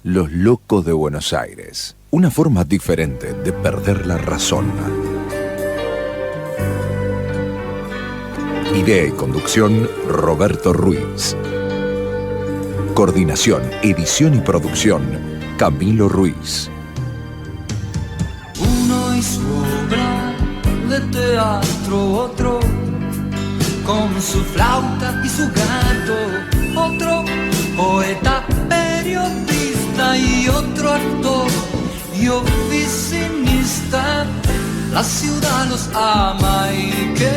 Los locos de Buenos Aires. Una forma diferente de perder la razón. Idea y conducción, Roberto Ruiz. Coordinación, edición y producción, Camilo Ruiz. Uno y su obra de teatro, otro con su flauta y su gato, otro poeta, periodista y otro actor y oficinista. La ciudad los ama y que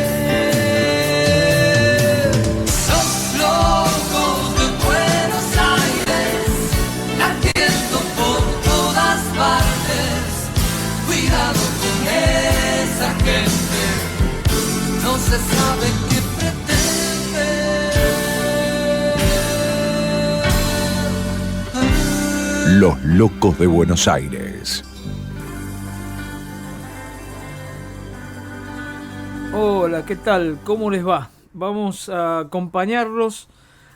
los locos de Buenos Aires latiendo por todas partes. Cuidado con esa gente, no se sabe qué pretende. Los locos de Buenos Aires. Hola, ¿qué tal? ¿Cómo les va? Vamos a acompañarlos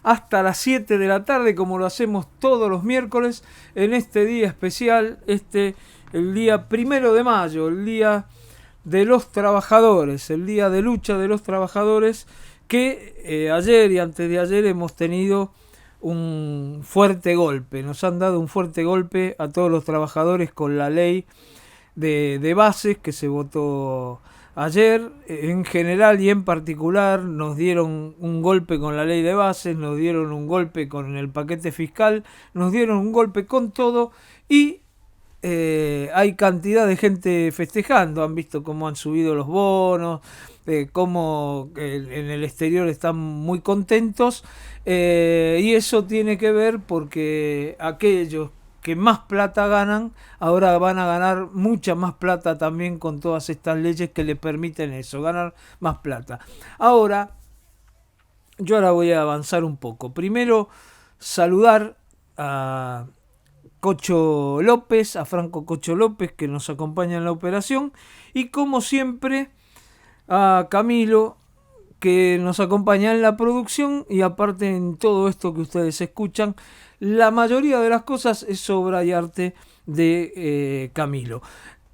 hasta las 7 de la tarde, como lo hacemos todos los miércoles, en este día especial, el día 1 de mayo, el día de los trabajadores, el día de lucha de los trabajadores, que ayer y antes de ayer hemos tenido un fuerte golpe. Nos han dado un fuerte golpe a todos los trabajadores con la ley de bases que se votó ayer. En general y en particular nos dieron un golpe con la ley de bases, nos dieron un golpe con el paquete fiscal, nos dieron un golpe con todo y hay cantidad de gente festejando. Han visto cómo han subido los bonos, cómo en el exterior están muy contentos, y eso tiene que ver porque aquellos que más plata ganan, ahora van a ganar mucha más plata también con todas estas leyes que le permiten eso, ganar más plata. Yo ahora voy a avanzar un poco. Primero, saludar a Cocho López, a Franco Cocho López, que nos acompaña en la operación, y como siempre a Camilo, que nos acompaña en la producción, y aparte en todo esto que ustedes escuchan, la mayoría de las cosas es obra y arte de Camilo.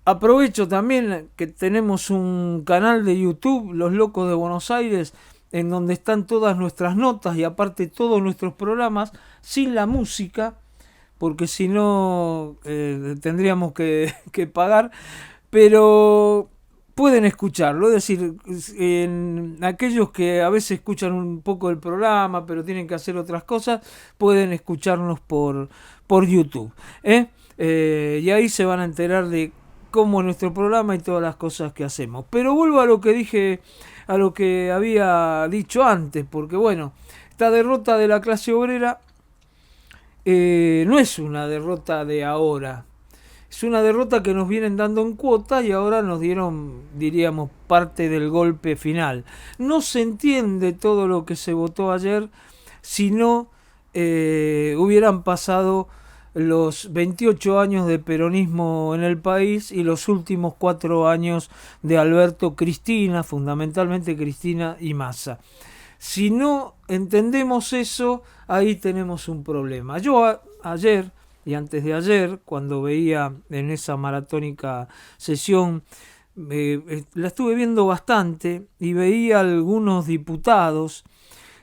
Aprovecho también que tenemos un canal de YouTube, Los Locos de Buenos Aires, en donde están todas nuestras notas y aparte todos nuestros programas sin la música, porque si no tendríamos que pagar, pero pueden escucharlo. Es decir, en aquellos que a veces escuchan un poco el programa pero tienen que hacer otras cosas, pueden escucharnos por YouTube, y ahí se van a enterar de cómo es nuestro programa y todas las cosas que hacemos. Pero vuelvo a lo que dije, a lo que había dicho antes, porque bueno, esta derrota de la clase obrera no es una derrota de ahora. Es una derrota que nos vienen dando en cuota y ahora nos dieron, diríamos, parte del golpe final. No se entiende todo lo que se votó ayer si no hubieran pasado los 28 años de peronismo en el país y los últimos 4 años de Alberto, Cristina, fundamentalmente Cristina y Massa. Si no entendemos eso, ahí tenemos un problema. Yo ayer y antes de ayer, cuando veía en esa maratónica sesión, la estuve viendo bastante y veía algunos diputados,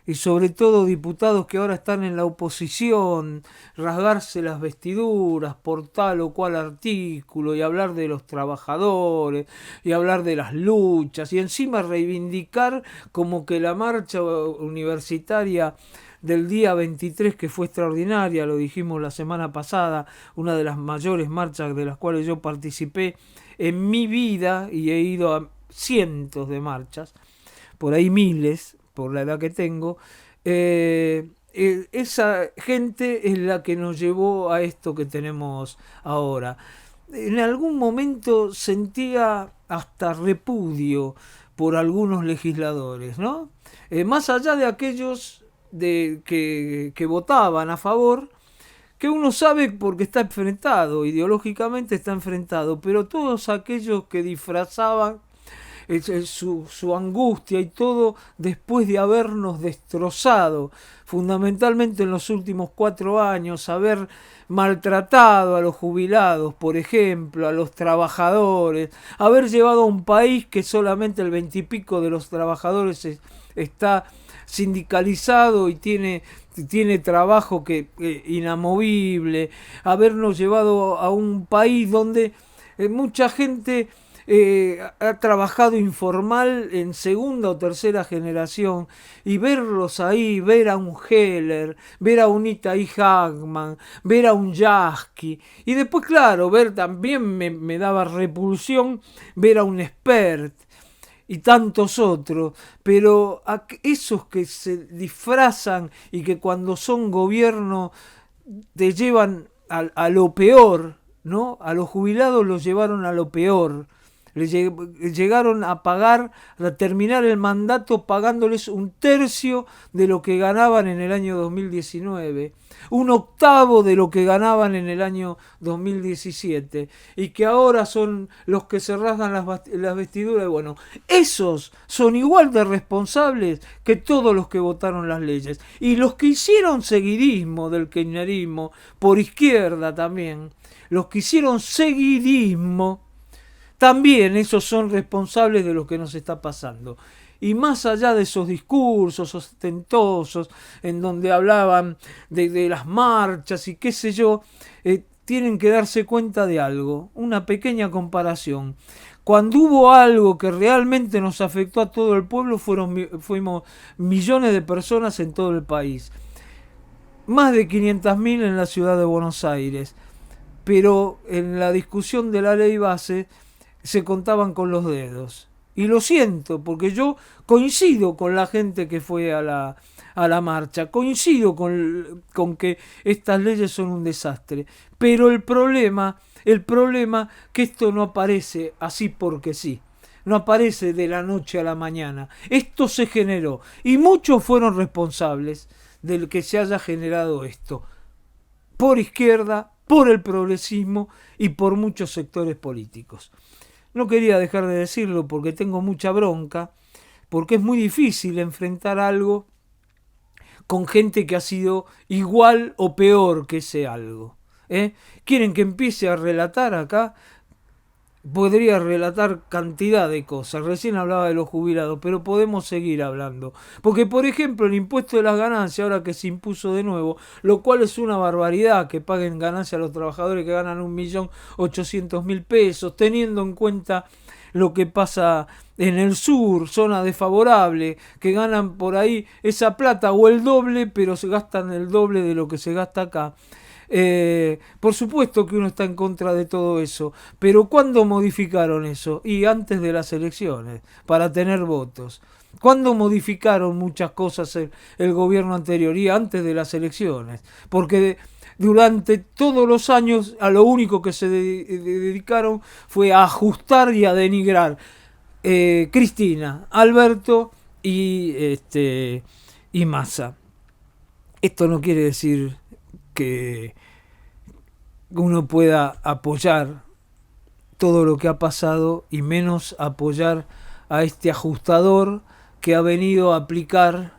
y sobre todo diputados que ahora están en la oposición, rasgarse las vestiduras por tal o cual artículo y hablar de los trabajadores y hablar de las luchas y encima reivindicar como que la marcha universitaria del día 23, que fue extraordinaria, lo dijimos la semana pasada, una de las mayores marchas de las cuales yo participé en mi vida, y he ido a cientos de marchas, por ahí miles, por la edad que tengo. Esa gente es la que nos llevó a esto que tenemos ahora. En algún momento sentía hasta repudio por algunos legisladores, ¿no? Más allá de aquellos que votaban a favor, que uno sabe porque está enfrentado, ideológicamente está enfrentado, pero todos aquellos que disfrazaban su angustia y todo después de habernos destrozado, fundamentalmente en los últimos 4 años, haber maltratado a los jubilados, por ejemplo, a los trabajadores, haber llevado a un país que solamente el 20 y pico de los trabajadores está sindicalizado y tiene trabajo inamovible, habernos llevado a un país donde mucha gente ha trabajado informal en segunda o tercera generación, y verlos ahí, ver a un Heller, ver a un Itai Hagman, ver a un Yasky, y después claro, ver también me daba repulsión ver a un Spert y tantos otros, pero esos que se disfrazan y que cuando son gobierno te llevan a lo peor, ¿no? A los jubilados los llevaron a lo peor. Llegaron a terminar el mandato pagándoles 1/3 de lo que ganaban en el año 2019, 1/8 de lo que ganaban en el año 2017, y que ahora son los que se rasgan las vestiduras. Bueno, esos son igual de responsables que todos los que votaron las leyes, y los que hicieron seguidismo del kirchnerismo por izquierda también, los que hicieron seguidismo también, esos son responsables de lo que nos está pasando. Y más allá de esos discursos ostentosos en donde hablaban de las marchas y qué sé yo, tienen que darse cuenta de algo, una pequeña comparación. Cuando hubo algo que realmente nos afectó a todo el pueblo, fuimos millones de personas en todo el país. Más de 500.000 en la ciudad de Buenos Aires. Pero en la discusión de la ley base se contaban con los dedos. Y lo siento, porque yo coincido con la gente que fue a la marcha, coincido con que estas leyes son un desastre. Pero el problema que esto no aparece así porque sí. No aparece de la noche a la mañana. Esto se generó. Y muchos fueron responsables del que se haya generado esto. Por izquierda, por el progresismo y por muchos sectores políticos. No quería dejar de decirlo porque tengo mucha bronca, porque es muy difícil enfrentar algo con gente que ha sido igual o peor que ese algo. ¿Quieren que empiece a relatar acá? Podría relatar cantidad de cosas. Recién hablaba de los jubilados, pero podemos seguir hablando. Porque, por ejemplo, el impuesto de las ganancias, ahora que se impuso de nuevo, lo cual es una barbaridad que paguen ganancias a los trabajadores que ganan 1.800.000 pesos, teniendo en cuenta lo que pasa en el sur, zona desfavorable, que ganan por ahí esa plata o el doble, pero se gastan el doble de lo que se gasta acá. Por supuesto que uno está en contra de todo eso, pero ¿cuándo modificaron eso? Y antes de las elecciones, para tener votos. ¿Cuándo modificaron muchas cosas el gobierno anterior? Y antes de las elecciones, porque durante todos los años a lo único que se dedicaron fue a ajustar y a denigrar. Cristina, Alberto y Massa. Esto no quiere decir que uno pueda apoyar todo lo que ha pasado y menos apoyar a este ajustador que ha venido a aplicar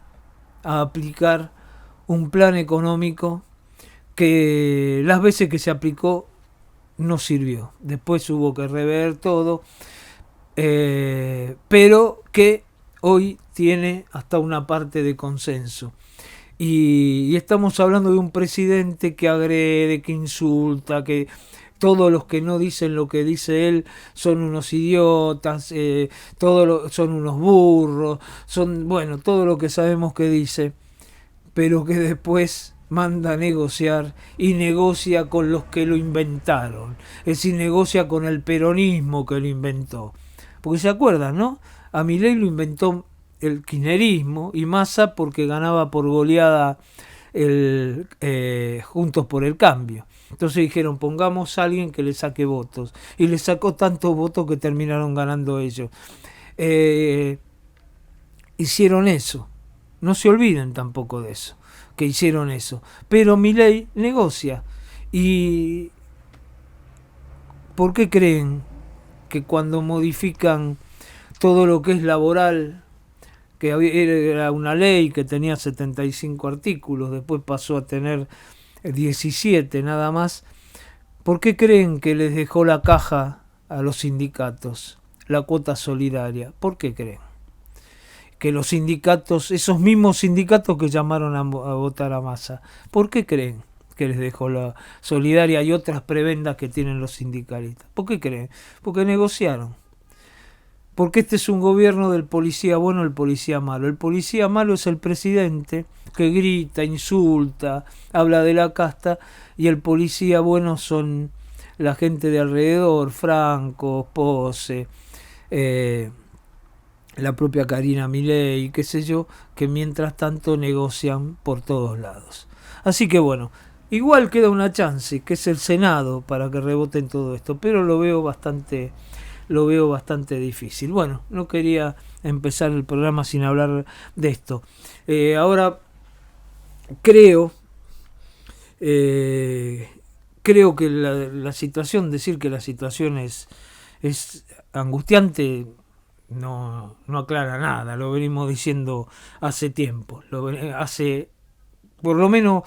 un plan económico que las veces que se aplicó no sirvió. Después hubo que rever todo, pero que hoy tiene hasta una parte de consenso. Y estamos hablando de un presidente que agrede, que insulta, que todos los que no dicen lo que dice él son unos idiotas, son unos burros, son, todo lo que sabemos que dice, pero que después manda a negociar y negocia con los que lo inventaron, es decir, negocia con el peronismo que lo inventó. Porque se acuerdan, ¿no? A Milei lo inventó el kirchnerismo y Massa porque ganaba por goleada Juntos por el Cambio. Entonces dijeron, pongamos a alguien que le saque votos. Y le sacó tantos votos que terminaron ganando ellos. Hicieron eso. No se olviden tampoco de eso, que hicieron eso. Pero Milei negocia. ¿Y por qué creen que cuando modifican todo lo que es laboral, que era una ley que tenía 75 artículos, después pasó a tener 17 nada más. ¿Por qué creen que les dejó la caja a los sindicatos, la cuota solidaria? ¿Por qué creen que los sindicatos, esos mismos sindicatos que llamaron a votar a Massa, por qué creen que les dejó la solidaria y otras prebendas que tienen los sindicalistas? ¿Por qué creen? Porque negociaron. Porque este es un gobierno del policía bueno, el policía malo. El policía malo es el presidente que grita, insulta, habla de la casta, y el policía bueno son la gente de alrededor, Franco, Pose, la propia Karina Milei, qué sé yo, que mientras tanto negocian por todos lados. Así que bueno, igual queda una chance, que es el Senado, para que reboten todo esto, pero lo veo bastante difícil. Bueno, no quería empezar el programa sin hablar de esto. Ahora creo que la situación, decir que la situación es angustiante, no aclara nada. Lo venimos diciendo hace tiempo, hace por lo menos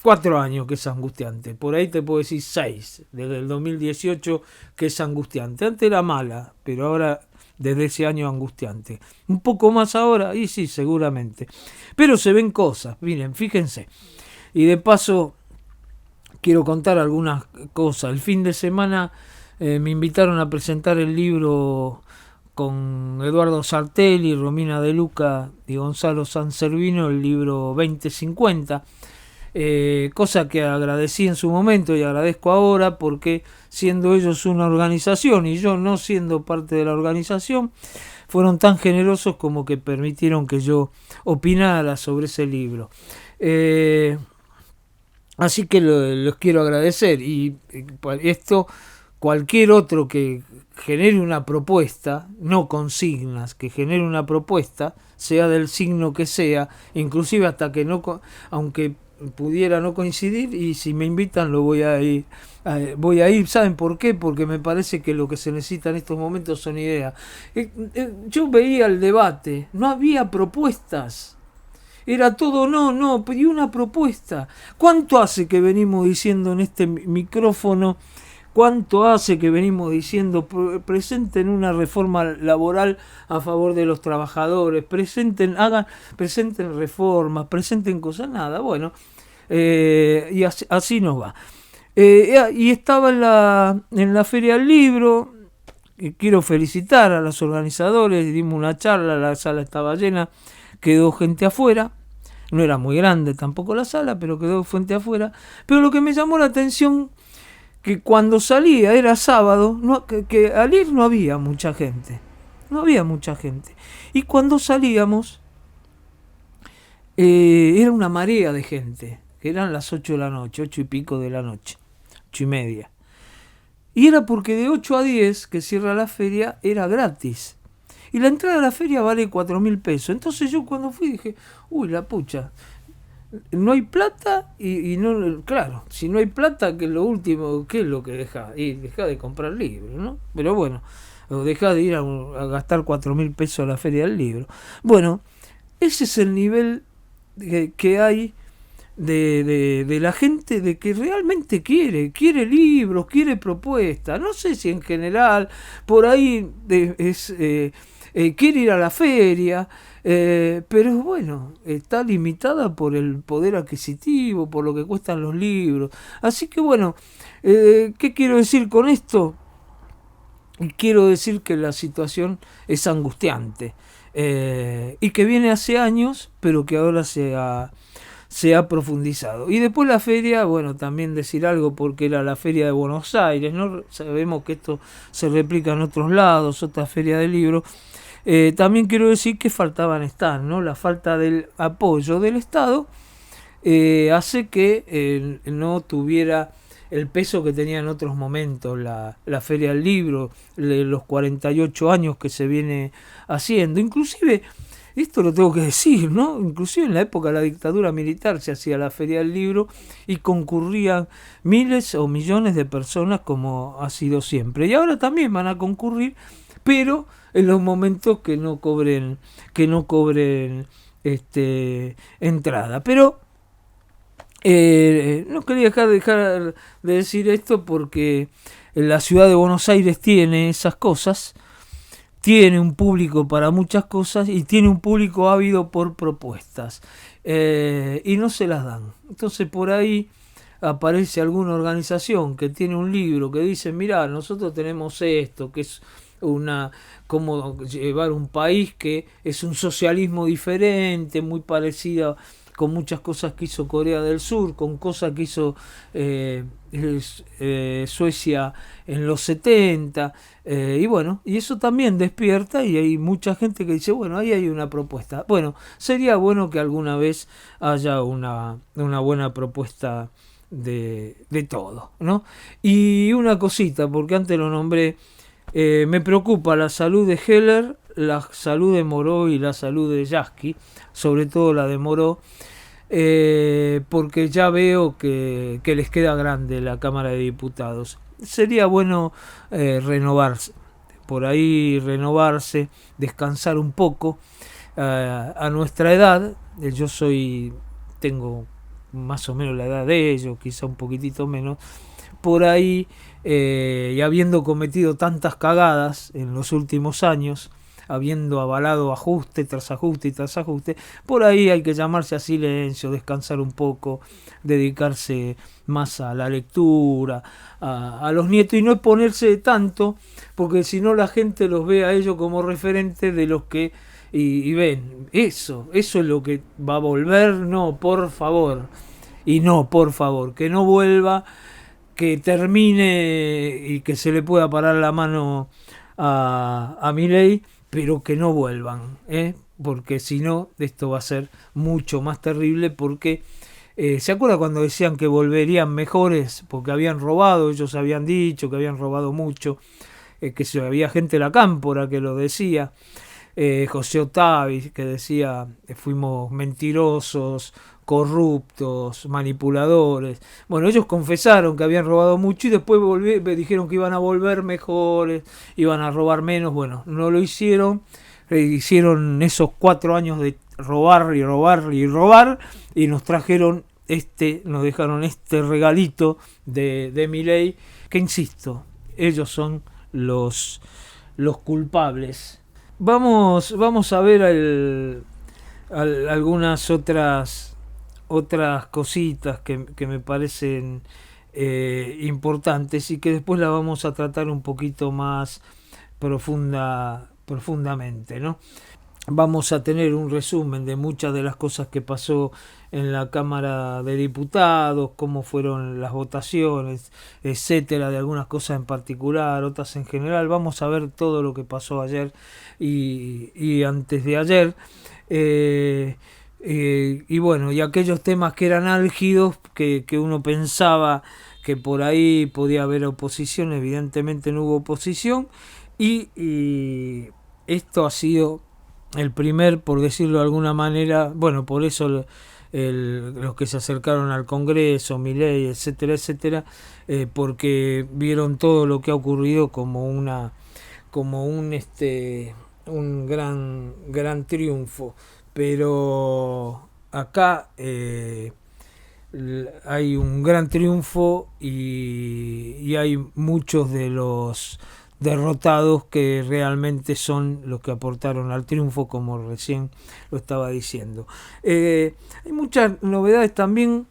4 años que es angustiante, por ahí te puedo decir 6, desde el 2018 que es angustiante. Antes era mala, pero ahora desde ese año angustiante. Un poco más ahora, y sí, seguramente. Pero se ven cosas, miren, fíjense. Y de paso quiero contar algunas cosas. El fin de semana me invitaron a presentar el libro con Eduardo Sartelli, Romina De Luca y Gonzalo Sanservino, el libro 2050. Cosa que agradecí en su momento y agradezco ahora, porque siendo ellos una organización y yo no siendo parte de la organización, fueron tan generosos como que permitieron que yo opinara sobre ese libro. Así que los quiero agradecer, y esto, cualquier otro que genere una propuesta, no consignas, que genere una propuesta, sea del signo que sea, inclusive hasta que no, aunque pudiera no coincidir, y si me invitan voy a ir, ¿saben por qué? Porque me parece que lo que se necesita en estos momentos son ideas. Yo veía el debate, no había propuestas, era todo no, pedí una propuesta. ¿Cuánto hace que venimos diciendo en este micrófono? ¿Cuánto hace que venimos diciendo presenten una reforma laboral a favor de los trabajadores? Presenten reformas, presenten cosas, nada. Bueno, y así nos va. Y estaba en la Feria del Libro. Quiero felicitar a los organizadores. Dimos una charla, la sala estaba llena, quedó gente afuera. No era muy grande tampoco la sala, pero quedó gente afuera. Pero lo que me llamó la atención, que cuando salía, era sábado, que al ir no había mucha gente. Y cuando salíamos, era una marea de gente, que eran las 8 de la noche, 8 y pico de la noche, 8 y media. Y era porque de 8 a 10, que cierra la feria, era gratis. Y la entrada a la feria vale 4.000 pesos. Entonces yo cuando fui dije, uy, la pucha, no hay plata, y no, claro, si no hay plata, que es lo último, ¿qué es lo que deja? Y deja de comprar libros, ¿no? Pero bueno, o deja de ir a gastar 4.000 pesos a la Feria del Libro. Bueno, ese es el nivel que hay de la gente, de que realmente quiere libros, quiere propuestas. No sé si en general por ahí quiere ir a la feria, pero bueno, está limitada por el poder adquisitivo, por lo que cuestan los libros. Así que bueno, ¿qué quiero decir con esto? Quiero decir que la situación es angustiante, y que viene hace años, pero que ahora se ha profundizado. Y después la feria, bueno, también decir algo, porque era la feria de Buenos Aires, ¿no? Sabemos que esto se replica en otros lados, otra feria de libros. También quiero decir que faltaban stands, ¿no? La falta del apoyo del Estado hace que no tuviera el peso que tenía en otros momentos la Feria del Libro, los 48 años que se viene haciendo. Inclusive, esto lo tengo que decir, ¿no? Inclusive en la época de la dictadura militar se hacía la Feria del Libro y concurrían miles o millones de personas, como ha sido siempre. Y ahora también van a concurrir, pero en los momentos que no cobren entrada. Pero no quería dejar de decir esto porque la ciudad de Buenos Aires tiene esas cosas, tiene un público para muchas cosas y tiene un público ávido por propuestas, y no se las dan. Entonces por ahí aparece alguna organización que tiene un libro que dice, mirá, nosotros tenemos esto, que es cómo llevar un país que es un socialismo diferente, muy parecido, con muchas cosas que hizo Corea del Sur, con cosas que hizo Suecia en los 70, y bueno, y eso también despierta, y hay mucha gente que dice, bueno, ahí hay una propuesta. Bueno, sería bueno que alguna vez haya una buena propuesta de todo, ¿no? Y una cosita, porque antes lo nombré, me preocupa la salud de Heller, la salud de Moró y la salud de Yasky, sobre todo la de Moró, porque ya veo que les queda grande la Cámara de Diputados. Sería bueno renovarse, por ahí renovarse, descansar un poco. A nuestra edad, tengo más o menos la edad de ellos, quizá un poquitito menos, por ahí, y habiendo cometido tantas cagadas en los últimos años, habiendo avalado ajuste tras ajuste y tras ajuste, por ahí hay que llamarse a silencio, descansar un poco, dedicarse más a la lectura, a los nietos, y no exponerse tanto, porque si no la gente los ve a ellos como referentes de los que y ven, eso es lo que va a volver. No, por favor, y no, por favor, que no vuelva, que termine y que se le pueda parar la mano a Milei, pero que no vuelvan, porque si no, esto va a ser mucho más terrible, porque ¿se acuerda cuando decían que volverían mejores? Porque habían robado, ellos habían dicho que habían robado mucho, que había gente de la cámpora que lo decía, José Otavi, que decía fuimos mentirosos, corruptos, manipuladores. Bueno, ellos confesaron que habían robado mucho y después dijeron que iban a volver mejores, iban a robar menos. Bueno, no lo hicieron, hicieron esos 4 años de robar y robar y robar, y nos dejaron este regalito de Milei, que insisto, ellos son los culpables. Vamos a ver algunas otras cositas que me parecen importantes y que después la vamos a tratar un poquito más profundamente, ¿no? Vamos a tener un resumen de muchas de las cosas que pasó en la Cámara de Diputados, cómo fueron las votaciones, etcétera, de algunas cosas en particular, otras en general. Vamos a ver todo lo que pasó ayer y antes de ayer. Y bueno, y aquellos temas que eran álgidos, que uno pensaba que por ahí podía haber oposición, evidentemente no hubo oposición, y esto ha sido el primer, por decirlo de alguna manera, bueno, por eso los que se acercaron al Congreso, Milei, etcétera, etcétera, porque vieron todo lo que ha ocurrido como un gran triunfo. Pero acá hay un gran triunfo y hay muchos de los derrotados que realmente son los que aportaron al triunfo, como recién lo estaba diciendo. Hay muchas novedades también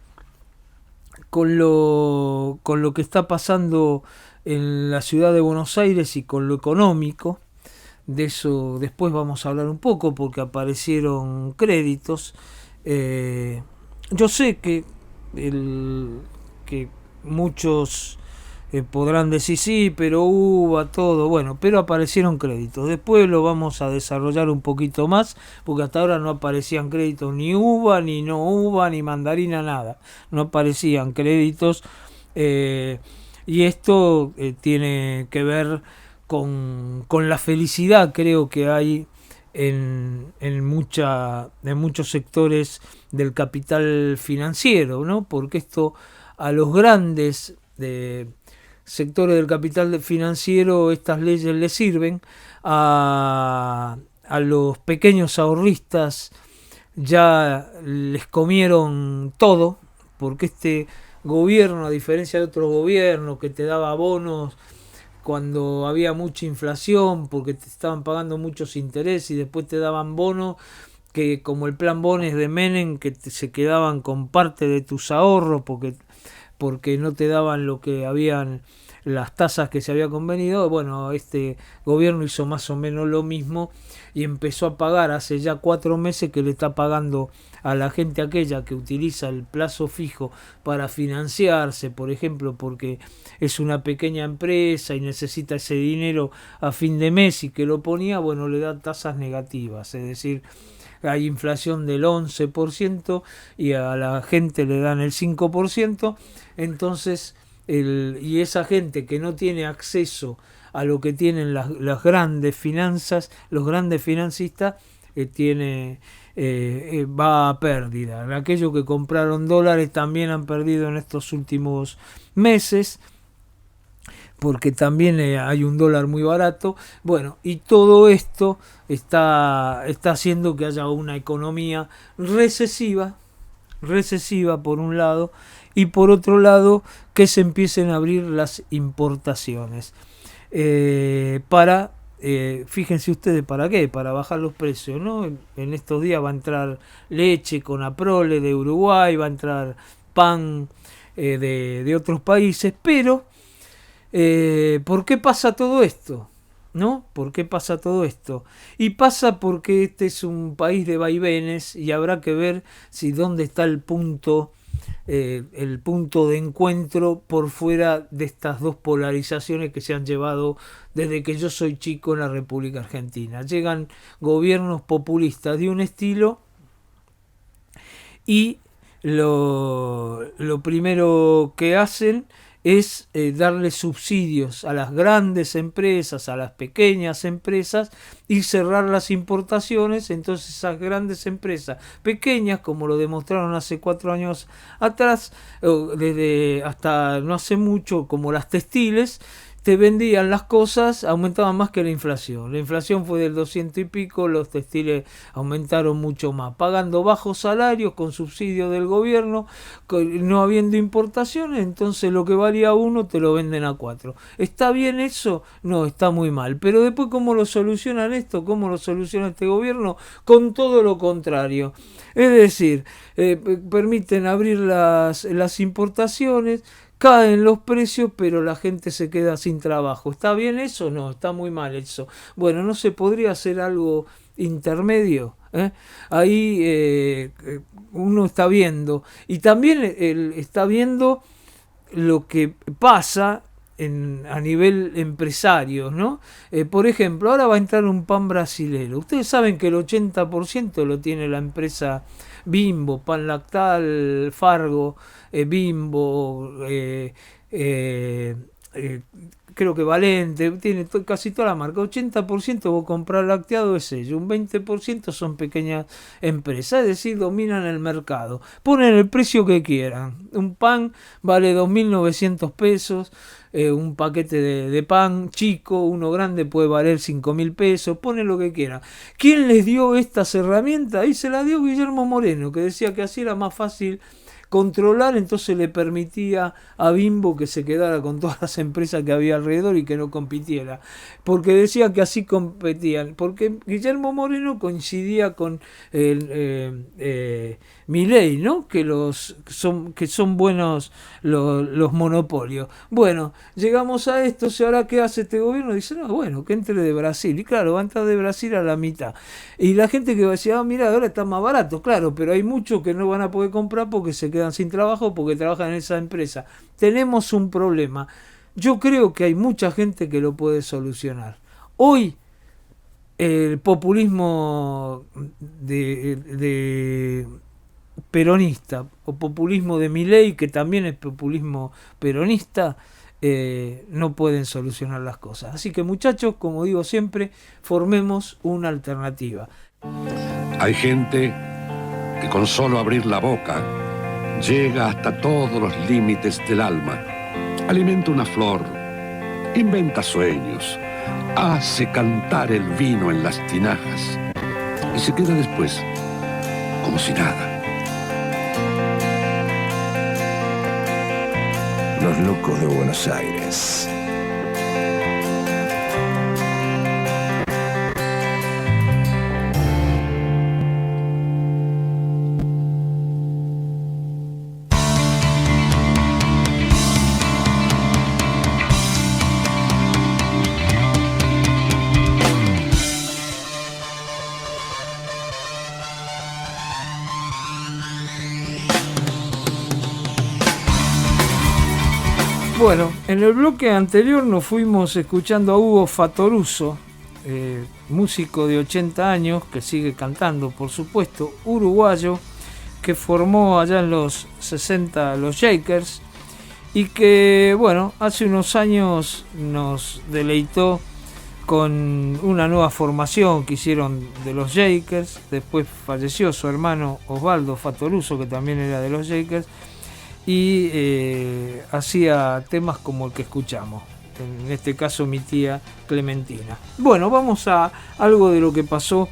con lo que está pasando en la ciudad de Buenos Aires y con lo económico. De eso después vamos a hablar un poco, porque aparecieron créditos. Yo sé que muchos podrán decir sí, pero UVA, todo, bueno, pero aparecieron créditos. Después lo vamos a desarrollar un poquito más, porque hasta ahora no aparecían créditos ni UVA, ni no UVA, ni mandarina, nada. No aparecían créditos, y esto tiene que ver con la felicidad, creo que hay en muchos sectores del capital financiero, ¿no? Porque esto a los grandes sectores del capital financiero estas leyes le sirven, a los pequeños ahorristas ya les comieron todo, porque este gobierno, a diferencia de otros gobiernos que te daba bonos cuando había mucha inflación, porque te estaban pagando muchos intereses y después te daban bonos, que como el plan Bones de Menem, que se quedaban con parte de tus ahorros porque no te daban lo que habían, las tasas que se había convenido. Bueno, este gobierno hizo más o menos lo mismo y empezó a pagar hace ya 4 meses que le está pagando a la gente aquella que utiliza el plazo fijo para financiarse, por ejemplo, porque es una pequeña empresa y necesita ese dinero a fin de mes y que lo ponía, bueno, le da tasas negativas, es decir, hay inflación del 11% y a la gente le dan el 5%, entonces y esa gente que no tiene acceso a lo que tienen las grandes finanzas, los grandes financistas, va a pérdida. Aquellos que compraron dólares también han perdido en estos últimos meses, porque también hay un dólar muy barato. Bueno, y todo esto está haciendo que haya una economía recesiva por un lado, y por otro lado que se empiecen a abrir las importaciones. Fíjense ustedes para qué, para bajar los precios, ¿no? En estos días va a entrar leche con Aprole de Uruguay, va a entrar pan de otros países, pero ¿por qué pasa todo esto? ¿No? ¿Por qué pasa todo esto? Y pasa porque este es un país de vaivenes y habrá que ver si dónde está el punto de encuentro por fuera de estas dos polarizaciones que se han llevado desde que yo soy chico en la República Argentina. Llegan gobiernos populistas de un estilo y lo primero que hacen es darle subsidios a las grandes empresas, a las pequeñas empresas y cerrar las importaciones. Entonces esas grandes empresas pequeñas, como lo demostraron hace 4 años atrás, desde hasta no hace mucho, como las textiles, te vendían las cosas, aumentaban más que la inflación. La inflación fue del 200 y pico, los textiles aumentaron mucho más, pagando bajos salarios con subsidio del gobierno, no habiendo importaciones, entonces lo que valía 1 te lo venden a 4. ¿Está bien eso? No, está muy mal. Pero después, ¿cómo lo solucionan esto? ¿Cómo lo soluciona este gobierno? Con todo lo contrario. Es decir, permiten abrir las importaciones, caen los precios, pero la gente se queda sin trabajo. ¿Está bien eso? No, está muy mal eso. Bueno, ¿no se podría hacer algo intermedio? Ahí uno está viendo. Y también está viendo lo que pasa a nivel empresario, ¿no? Por ejemplo, ahora va a entrar un pan brasilero. Ustedes saben que el 80% lo tiene la empresa Bimbo, Pan Lactal, Fargo, Bimbo, creo que Valente, tiene casi toda la marca. 80% vos comprar lacteado es ello, un 20% son pequeñas empresas, es decir, dominan el mercado, ponen el precio que quieran. Un pan vale 2.900 pesos, un paquete de pan chico, uno grande puede valer 5.000 pesos, ponen lo que quieran. ¿Quién les dio estas herramientas? Ahí se las dio Guillermo Moreno, que decía que así era más fácil controlar, entonces le permitía a Bimbo que se quedara con todas las empresas que había alrededor y que no compitiera, porque decía que así competían, porque Guillermo Moreno coincidía con Milei, ¿no? Que son buenos los monopolios. Bueno, llegamos a esto, ¿y ahora qué hace este gobierno? Dice, no, bueno, que entre de Brasil, y claro, va a entrar de Brasil a la mitad, y la gente que va a decir, mira, ahora está más barato, claro, pero hay muchos que no van a poder comprar porque se quedan sin trabajo, porque trabajan en esa empresa. Tenemos un problema. Yo creo que hay mucha gente que lo puede solucionar. Hoy el populismo de peronista o populismo de Milei, que también es populismo peronista, no pueden solucionar las cosas. Así que, muchachos, como digo siempre, formemos una alternativa. Hay gente que con solo abrir la boca llega hasta todos los límites del alma. Alimenta una flor inventa sueños, hace cantar el vino en las tinajas y se queda después como si nada. Los locos de Buenos Aires. Bueno, en el bloque anterior nos fuimos escuchando a Hugo Fattoruso, músico de 80 años que sigue cantando, por supuesto, uruguayo, que formó allá en los 60 los Shakers y que, bueno, hace unos años nos deleitó con una nueva formación que hicieron de los Shakers. Después falleció su hermano Osvaldo Fattoruso, que también era de los Shakers, y hacía temas como el que escuchamos, en este caso mi tía Clementina. Bueno, vamos a algo de lo que pasó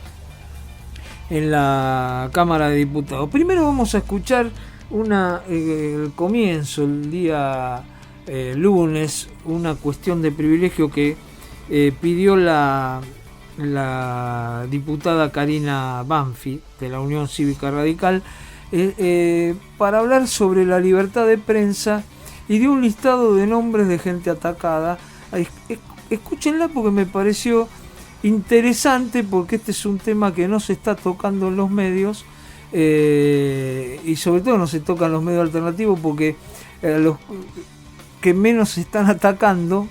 en la Cámara de Diputados. Primero vamos a escuchar el comienzo, el día lunes, una cuestión de privilegio que pidió la diputada Karina Banfi de la Unión Cívica Radical, para hablar sobre la libertad de prensa y de un listado de nombres de gente atacada. Escúchenla porque me pareció interesante, porque este es un tema que no se está tocando en los medios, y sobre todo no se toca en los medios alternativos, porque los que menos se están atacando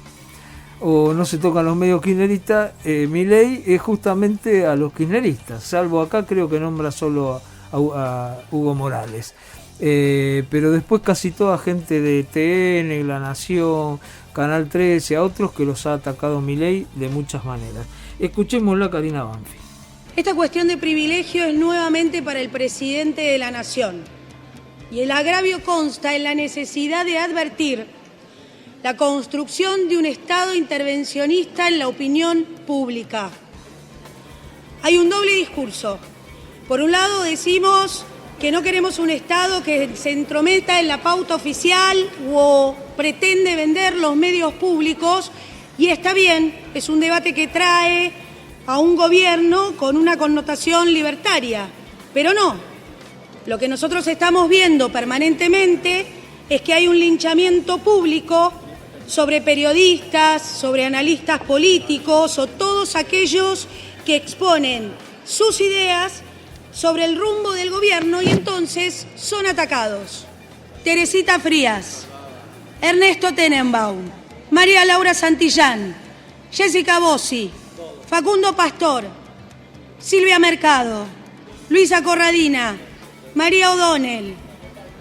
o no se tocan los medios kirchneristas, Milei es justamente a los kirchneristas, salvo acá creo que nombra solo a Hugo Morales, pero después casi toda gente de TN, La Nación, Canal 13, a otros que los ha atacado Milei de muchas maneras. Escuchémosla, Karina Banfi. Esta cuestión de privilegio es nuevamente para el presidente de la Nación, y el agravio consta en la necesidad de advertir la construcción de un Estado intervencionista en la opinión pública. Hay un doble discurso. Por un lado decimos que no queremos un Estado que se entrometa en la pauta oficial o pretende vender los medios públicos, y está bien, es un debate que trae a un gobierno con una connotación libertaria, pero no. Lo que nosotros estamos viendo permanentemente es que hay un linchamiento público sobre periodistas, sobre analistas políticos o todos aquellos que exponen sus ideas sobre el rumbo del gobierno, y entonces son atacados. Teresita Frías, Ernesto Tenenbaum, María Laura Santillán, Jessica Bossi, Facundo Pastor, Silvia Mercado, Luisa Corradina, María O'Donnell,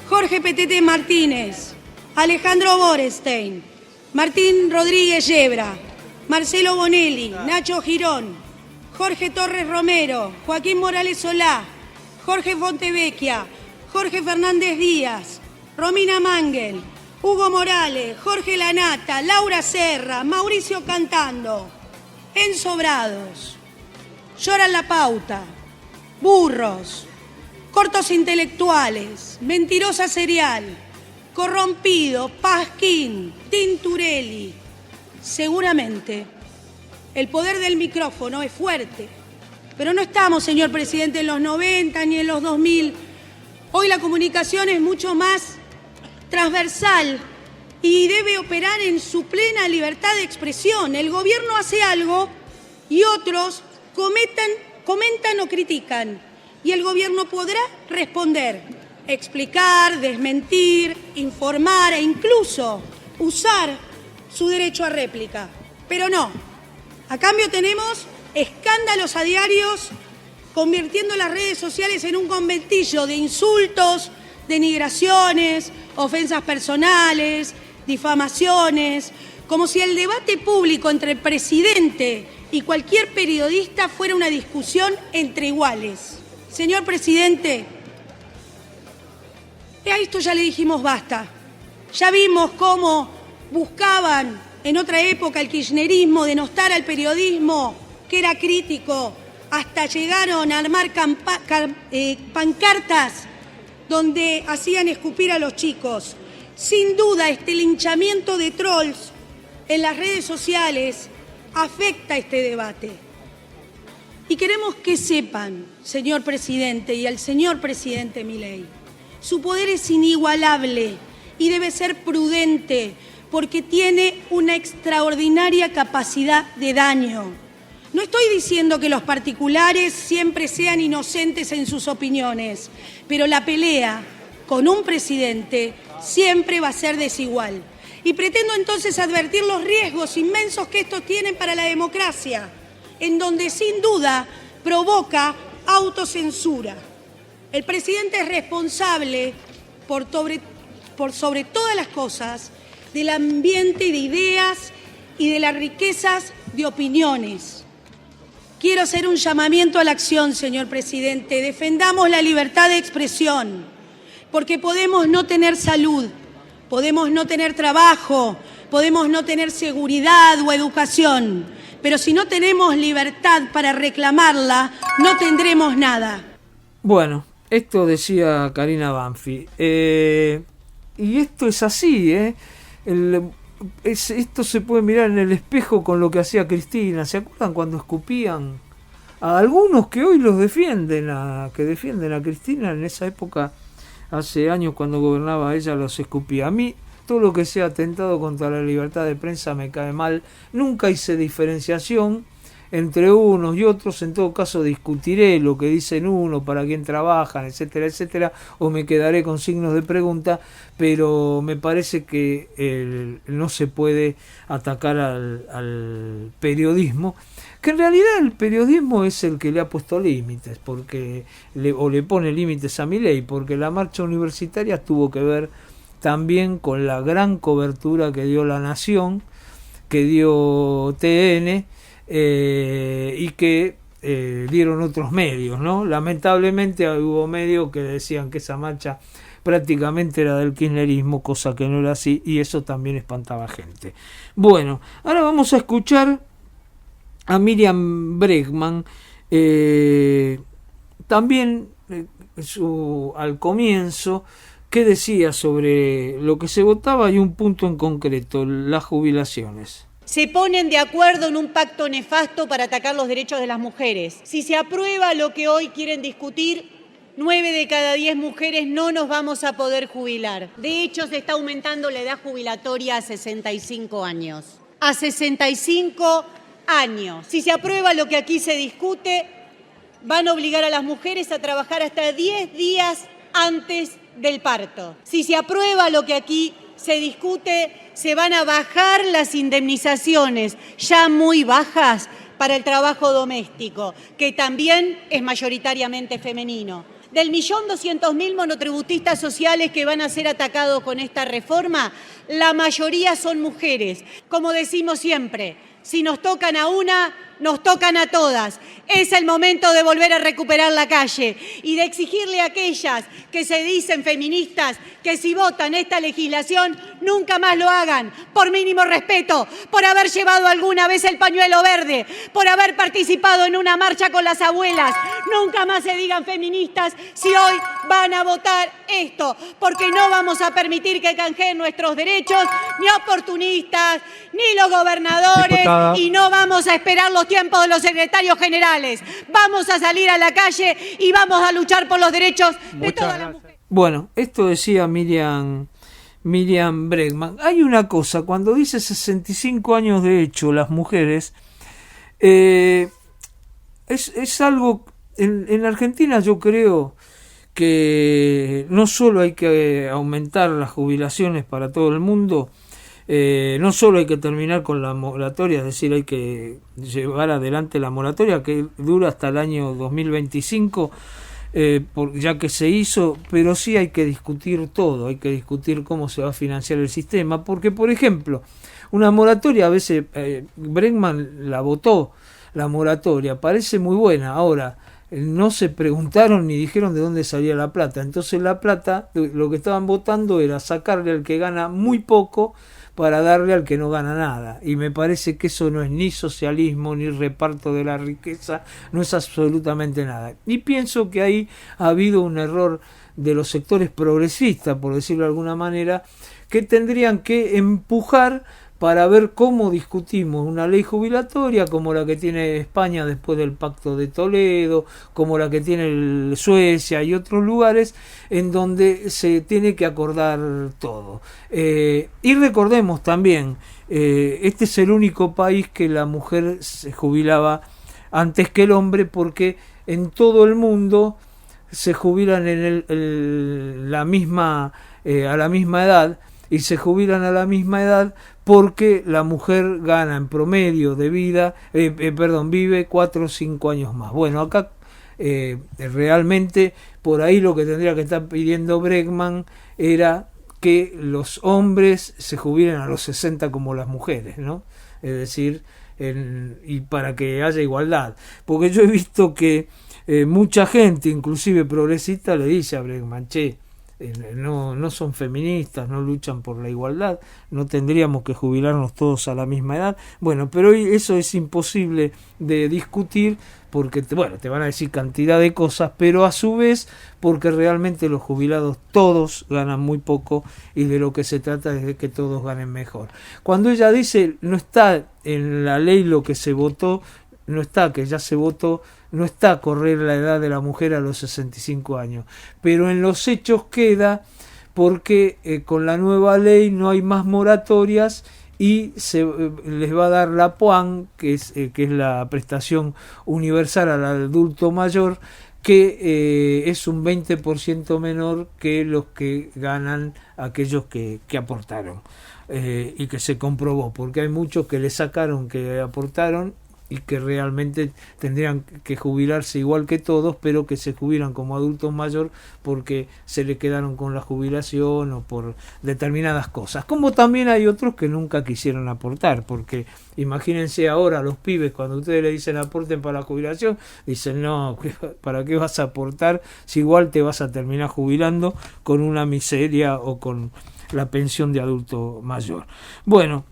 Jorge Petete Martínez, Alejandro Borestein, Martín Rodríguez Yebra, Marcelo Bonelli, Nacho Girón, Jorge Torres Romero, Joaquín Morales Solá, Jorge Fontevecchia, Jorge Fernández Díaz, Romina Mangel, Hugo Morales, Jorge Lanata, Laura Serra, Mauricio Cantando, ensobrados, lloran la pauta, burros, cortos intelectuales, mentirosa serial, corrompido, Pasquín, Tinturelli. Seguramente el poder del micrófono es fuerte, pero no estamos, señor presidente, en los 90 ni en los 2000. Hoy la comunicación es mucho más transversal y debe operar en su plena libertad de expresión. El gobierno hace algo y otros comentan o critican, y el gobierno podrá responder, explicar, desmentir, informar e incluso usar su derecho a réplica. Pero no. A cambio tenemos escándalos a diarios, convirtiendo las redes sociales en un conventillo de insultos, denigraciones, ofensas personales, difamaciones, como si el debate público entre el presidente y cualquier periodista fuera una discusión entre iguales. Señor presidente, a esto ya le dijimos basta. Ya vimos cómo buscaban en otra época el kirchnerismo, denostar al periodismo que era crítico, hasta llegaron a armar pancartas donde hacían escupir a los chicos. Sin duda, este linchamiento de trolls en las redes sociales afecta este debate. Y queremos que sepan, señor presidente, y al señor presidente Milei, su poder es inigualable y debe ser prudente porque tiene una extraordinaria capacidad de daño. No estoy diciendo que los particulares siempre sean inocentes en sus opiniones, pero la pelea con un presidente siempre va a ser desigual. Y pretendo entonces advertir los riesgos inmensos que estos tienen para la democracia, en donde sin duda provoca autocensura. El presidente es responsable por sobre todas las cosas del ambiente de ideas y de las riquezas de opiniones. Quiero hacer un llamamiento a la acción, señor presidente. Defendamos la libertad de expresión, porque podemos no tener salud, podemos no tener trabajo, podemos no tener seguridad o educación, pero si no tenemos libertad para reclamarla, no tendremos nada. Bueno, esto decía Karina Banfi. Y esto es así, esto se puede mirar en el espejo con lo que hacía Cristina. ¿Se acuerdan cuando escupían a algunos que hoy los defienden, que defienden a Cristina? En esa época, hace años cuando gobernaba ella, los escupía. A mí todo lo que sea atentado contra la libertad de prensa me cae mal. Nunca hice diferenciación entre unos y otros. En todo caso discutiré lo que dicen uno, para quién trabajan, etcétera, etcétera, o me quedaré con signos de pregunta, pero me parece que no se puede atacar al periodismo, que en realidad el periodismo es el que le ha puesto límites, porque le pone límites a Milei, porque la marcha universitaria tuvo que ver también con la gran cobertura que dio La Nación, que dio TN, y que dieron otros medios, ¿no? Lamentablemente hubo medios que decían que esa marcha prácticamente era del kirchnerismo, cosa que no era así, y eso también espantaba gente. Bueno, ahora vamos a escuchar a Miriam Bregman, también al comienzo, que decía sobre lo que se votaba y un punto en concreto, las jubilaciones. Se ponen de acuerdo en un pacto nefasto para atacar los derechos de las mujeres. Si se aprueba lo que hoy quieren discutir, 9 de cada 10 mujeres no nos vamos a poder jubilar. De hecho, se está aumentando la edad jubilatoria a 65 años. A 65 años. Si se aprueba lo que aquí se discute, van a obligar a las mujeres a trabajar hasta 10 días antes del parto. Si se aprueba lo que aquí se discute, se van a bajar las indemnizaciones ya muy bajas para el trabajo doméstico, que también es mayoritariamente femenino. Del 1.200.000 monotributistas sociales que van a ser atacados con esta reforma, la mayoría son mujeres. Como decimos siempre, si nos tocan a una, nos tocan a todas. Es el momento de volver a recuperar la calle y de exigirle a aquellas que se dicen feministas que si votan esta legislación nunca más lo hagan, por mínimo respeto, por haber llevado alguna vez el pañuelo verde, por haber participado en una marcha con las abuelas. Nunca más se digan feministas si hoy van a votar esto, porque no vamos a permitir que canjeen nuestros derechos ni oportunistas, ni los gobernadores, diputada, y no vamos a esperar los tiempos de los secretarios generales. Vamos a salir a la calle y vamos a luchar por los derechos de todas las mujeres. Bueno, esto decía Miriam Bregman. Hay una cosa, cuando dice 65 años de hecho las mujeres, es algo, en Argentina yo creo que no solo hay que aumentar las jubilaciones para todo el mundo, no solo hay que terminar con la moratoria, es decir, hay que llevar adelante la moratoria que dura hasta el año 2025, ya que se hizo, pero sí hay que discutir todo, hay que discutir cómo se va a financiar el sistema, porque por ejemplo, una moratoria a veces, Bregman la votó, la moratoria, parece muy buena, ahora no se preguntaron ni dijeron de dónde salía la plata, entonces la plata, lo que estaban votando era sacarle al que gana muy poco para darle al que no gana nada. Y me parece que eso no es ni socialismo, ni reparto de la riqueza, no es absolutamente nada. Y pienso que ahí ha habido un error de los sectores progresistas, por decirlo de alguna manera, que tendrían que empujar para ver cómo discutimos una ley jubilatoria como la que tiene España después del Pacto de Toledo, como la que tiene Suecia y otros lugares en donde se tiene que acordar todo. Y recordemos también, este es el único país que la mujer se jubilaba antes que el hombre, porque en todo el mundo se jubilan en a la misma edad, y se jubilan a la misma edad porque la mujer gana en promedio de vida, vive 4 o 5 años más. Bueno, acá realmente por ahí lo que tendría que estar pidiendo Bregman era que los hombres se jubilen a los 60 como las mujeres, ¿no? Es decir, y para que haya igualdad. Porque yo he visto que mucha gente, inclusive progresista, le dice a Bregman, che, no son feministas, no luchan por la igualdad, no tendríamos que jubilarnos todos a la misma edad. Bueno, pero hoy eso es imposible de discutir porque te van a decir cantidad de cosas, pero a su vez porque realmente los jubilados todos ganan muy poco y de lo que se trata es de que todos ganen mejor. Cuando ella dice no está en la ley lo que se votó, no está, que ya se votó, no está correr la edad de la mujer a los 65 años, pero en los hechos queda porque con la nueva ley no hay más moratorias y se les va a dar la PUAN, que es la prestación universal al adulto mayor, que es un 20% menor que los que ganan aquellos que aportaron y que se comprobó, porque hay muchos que le sacaron que aportaron y que realmente tendrían que jubilarse igual que todos, pero que se jubilan como adultos mayores porque se le quedaron con la jubilación o por determinadas cosas. Como también hay otros que nunca quisieron aportar, porque imagínense ahora los pibes, cuando ustedes le dicen aporten para la jubilación, dicen no, ¿para qué vas a aportar si igual te vas a terminar jubilando con una miseria o con la pensión de adulto mayor? Bueno,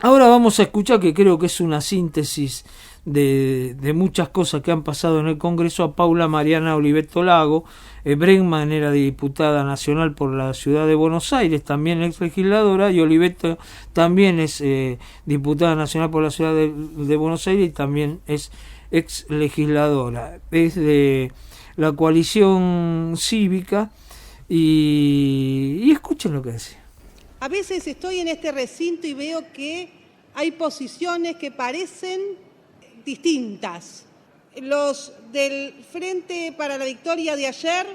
ahora vamos a escuchar, que creo que es una síntesis de muchas cosas que han pasado en el Congreso, a Paula Mariana Oliveto Lago. Bregman era diputada nacional por la ciudad de Buenos Aires, también ex legisladora, y Oliveto también es diputada nacional por la ciudad de Buenos Aires y también es ex legisladora. Es de la coalición cívica y escuchen lo que decía. A veces estoy en este recinto y veo que hay posiciones que parecen distintas. Los del Frente para la Victoria de ayer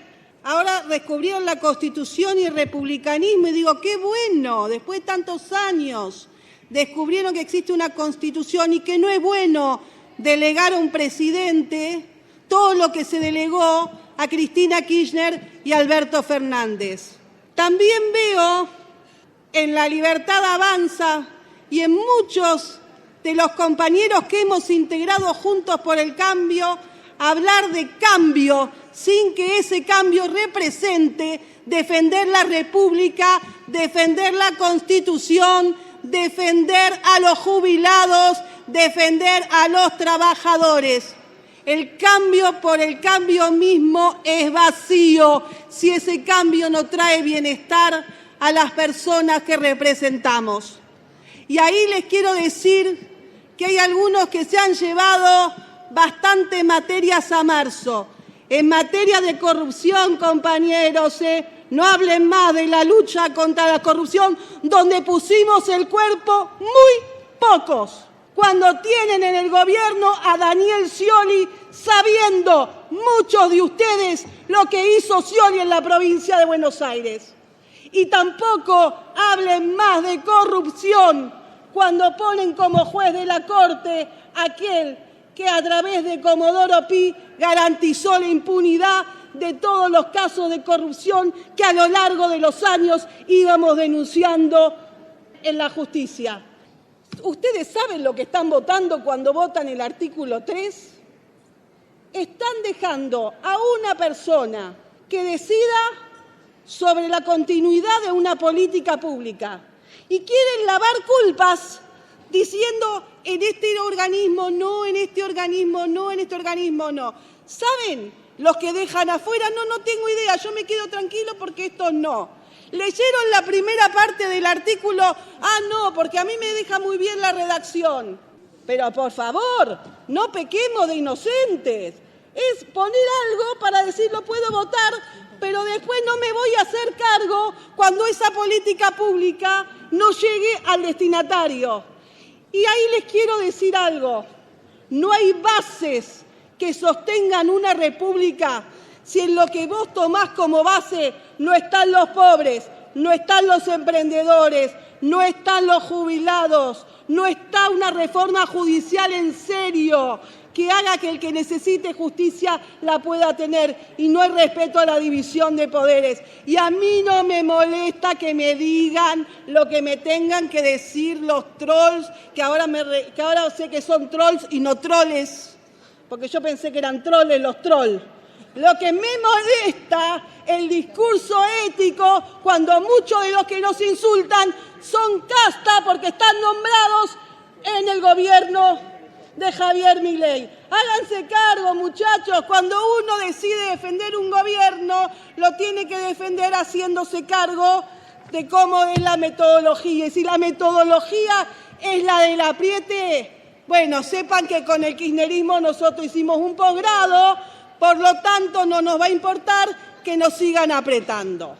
ahora descubrieron la Constitución y el republicanismo y digo, qué bueno, después de tantos años descubrieron que existe una Constitución y que no es bueno delegar a un presidente todo lo que se delegó a Cristina Kirchner y Alberto Fernández. También veo en La Libertad Avanza y en muchos de los compañeros que hemos integrado Juntos por el Cambio, hablar de cambio sin que ese cambio represente defender la República, defender la Constitución, defender a los jubilados, defender a los trabajadores. El cambio por el cambio mismo es vacío si ese cambio no trae bienestar a las personas que representamos. Y ahí les quiero decir que hay algunos que se han llevado bastantes materias a marzo. En materia de corrupción, compañeros, no hablen más de la lucha contra la corrupción, donde pusimos el cuerpo muy pocos. Cuando tienen en el gobierno a Daniel Scioli, sabiendo muchos de ustedes lo que hizo Scioli en la provincia de Buenos Aires. Y tampoco hablen más de corrupción cuando ponen como juez de la Corte aquel que a través de Comodoro Pi garantizó la impunidad de todos los casos de corrupción que a lo largo de los años íbamos denunciando en la justicia. ¿Ustedes saben lo que están votando cuando votan el artículo 3? Están dejando a una persona que decida sobre la continuidad de una política pública. y quieren lavar culpas diciendo en este organismo no, en este organismo no, en este organismo no. ¿Saben los que dejan afuera? No tengo idea, yo me quedo tranquilo porque estos no. ¿Leyeron la primera parte del artículo? No, porque a mí me deja muy bien la redacción. Pero por favor, no pequemos de inocentes. Es poner algo para decir lo puedo votar, pero después no me voy a hacer cargo cuando esa política pública no llegue al destinatario. Y ahí les quiero decir algo. No hay bases que sostengan una república si en lo que vos tomás como base no están los pobres, no están los emprendedores, no están los jubilados, no está una reforma judicial en serio que haga que el que necesite justicia la pueda tener, y no hay respeto a la división de poderes. Y a mí no me molesta que me digan lo que me tengan que decir los trolls, que ahora sé que son trolls y no troles, porque yo pensé que eran troles los trolls. Lo que me molesta el discurso ético cuando muchos de los que nos insultan son casta porque están nombrados en el gobierno de Javier Milei. Háganse cargo, muchachos, cuando uno decide defender un gobierno, lo tiene que defender haciéndose cargo de cómo es la metodología. Y si la metodología es la del apriete, bueno, sepan que con el kirchnerismo nosotros hicimos un posgrado, por lo tanto no nos va a importar que nos sigan apretando.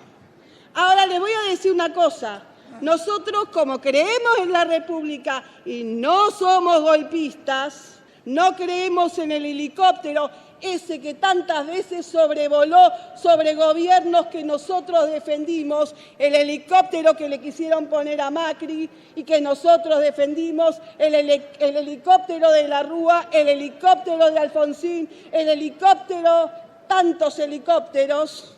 Ahora les voy a decir una cosa. Nosotros, como creemos en la República y no somos golpistas, no creemos en el helicóptero ese que tantas veces sobrevoló sobre gobiernos que nosotros defendimos, el helicóptero que le quisieron poner a Macri y que nosotros defendimos, el helicóptero de la Rúa, el helicóptero de Alfonsín, el helicóptero, tantos helicópteros.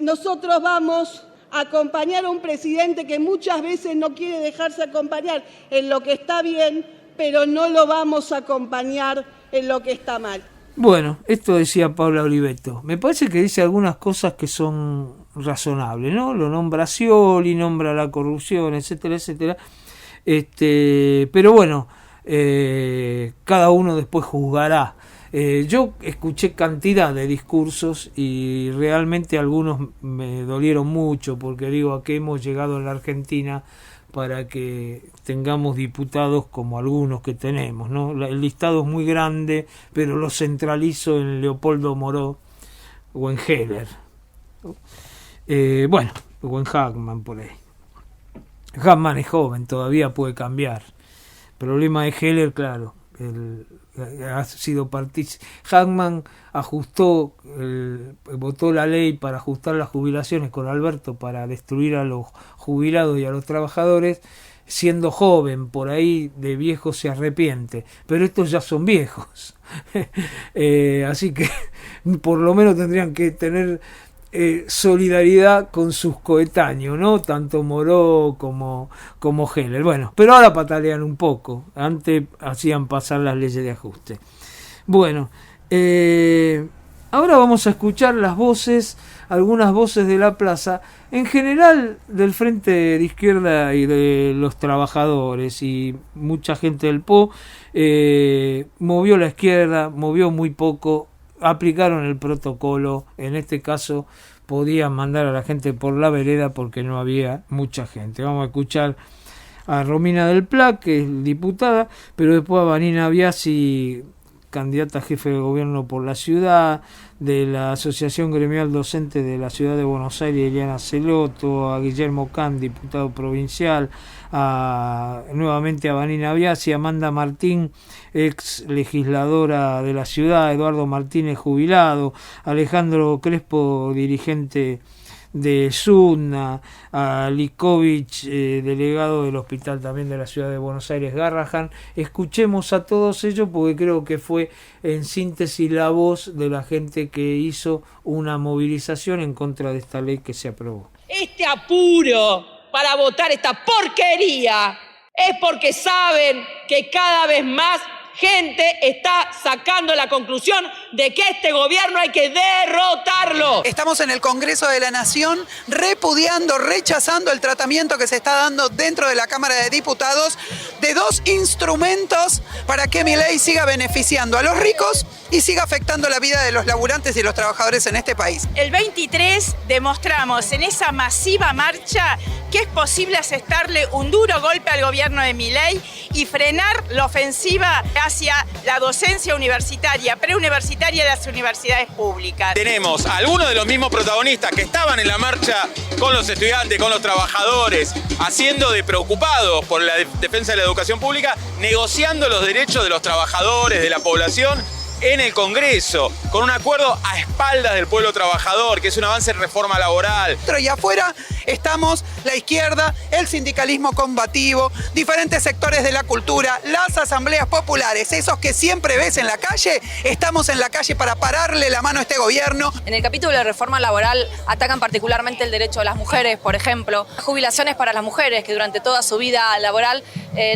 Nosotros vamos a acompañar a un presidente que muchas veces no quiere dejarse acompañar en lo que está bien, pero no lo vamos a acompañar en lo que está mal. Bueno, esto decía Paula Oliveto. Me parece que dice algunas cosas que son razonables, ¿no? Lo nombra Scioli, nombra la corrupción, etcétera, etcétera. Pero bueno, cada uno después juzgará. Yo escuché cantidad de discursos y realmente algunos me dolieron mucho porque digo, ¿a qué hemos llegado en la Argentina para que tengamos diputados como algunos que tenemos, ¿no? El listado es muy grande, pero lo centralizo en Leopoldo Moró o en Heller. Bueno, o en Hackman por ahí. Hackman es joven, todavía puede cambiar. El problema de Heller, claro, ha sido partícipe. Hackman votó la ley para ajustar las jubilaciones con Alberto para destruir a los jubilados y a los trabajadores, siendo joven, por ahí de viejo se arrepiente, pero estos ya son viejos. Así que por lo menos tendrían que tener solidaridad con sus coetáneos, ¿no? Tanto Moró como Heller. Bueno, pero ahora patalean un poco. Antes hacían pasar las leyes de ajuste. Bueno, ahora vamos a escuchar las voces, algunas voces de la plaza, en general del Frente de Izquierda y de los trabajadores, y mucha gente del PO movió la izquierda, movió muy poco. Aplicaron el protocolo, en este caso podían mandar a la gente por la vereda porque no había mucha gente. Vamos a escuchar a Romina del Pla, que es diputada, pero después a Vanina Biasi, candidata a jefe de gobierno por la ciudad, de la Asociación Gremial Docente de la Ciudad de Buenos Aires, Eliana Celoto, a Guillermo Can, diputado provincial, nuevamente a Vanina Biasi, Amanda Martín, ex legisladora de la ciudad, Eduardo Martínez, jubilado, Alejandro Crespo, dirigente de SUNA, a Likovich, delegado del hospital también de la ciudad de Buenos Aires, Garrahan. Escuchemos a todos ellos porque creo que fue en síntesis la voz de la gente que hizo una movilización en contra de esta ley que se aprobó. Este apuro para votar esta porquería es porque saben que cada vez más gente está sacando la conclusión de que este gobierno hay que derrotarlo. Estamos en el Congreso de la Nación repudiando, rechazando el tratamiento que se está dando dentro de la Cámara de Diputados de dos instrumentos para que Milei siga beneficiando a los ricos y siga afectando la vida de los laburantes y los trabajadores en este país. El 23 demostramos en esa masiva marcha que es posible asestarle un duro golpe al gobierno de Milei y frenar la ofensiva hacia la docencia universitaria, preuniversitaria de las universidades públicas. Tenemos a algunos de los mismos protagonistas que estaban en la marcha con los estudiantes, con los trabajadores, haciendo de preocupados por la defensa de la educación pública, negociando los derechos de los trabajadores, de la población, en el Congreso, con un acuerdo a espaldas del pueblo trabajador, que es un avance en reforma laboral. Y afuera estamos la izquierda, el sindicalismo combativo, diferentes sectores de la cultura, las asambleas populares, esos que siempre ves en la calle, estamos en la calle para pararle la mano a este gobierno. En el capítulo de reforma laboral atacan particularmente el derecho de las mujeres, por ejemplo, jubilaciones para las mujeres que durante toda su vida laboral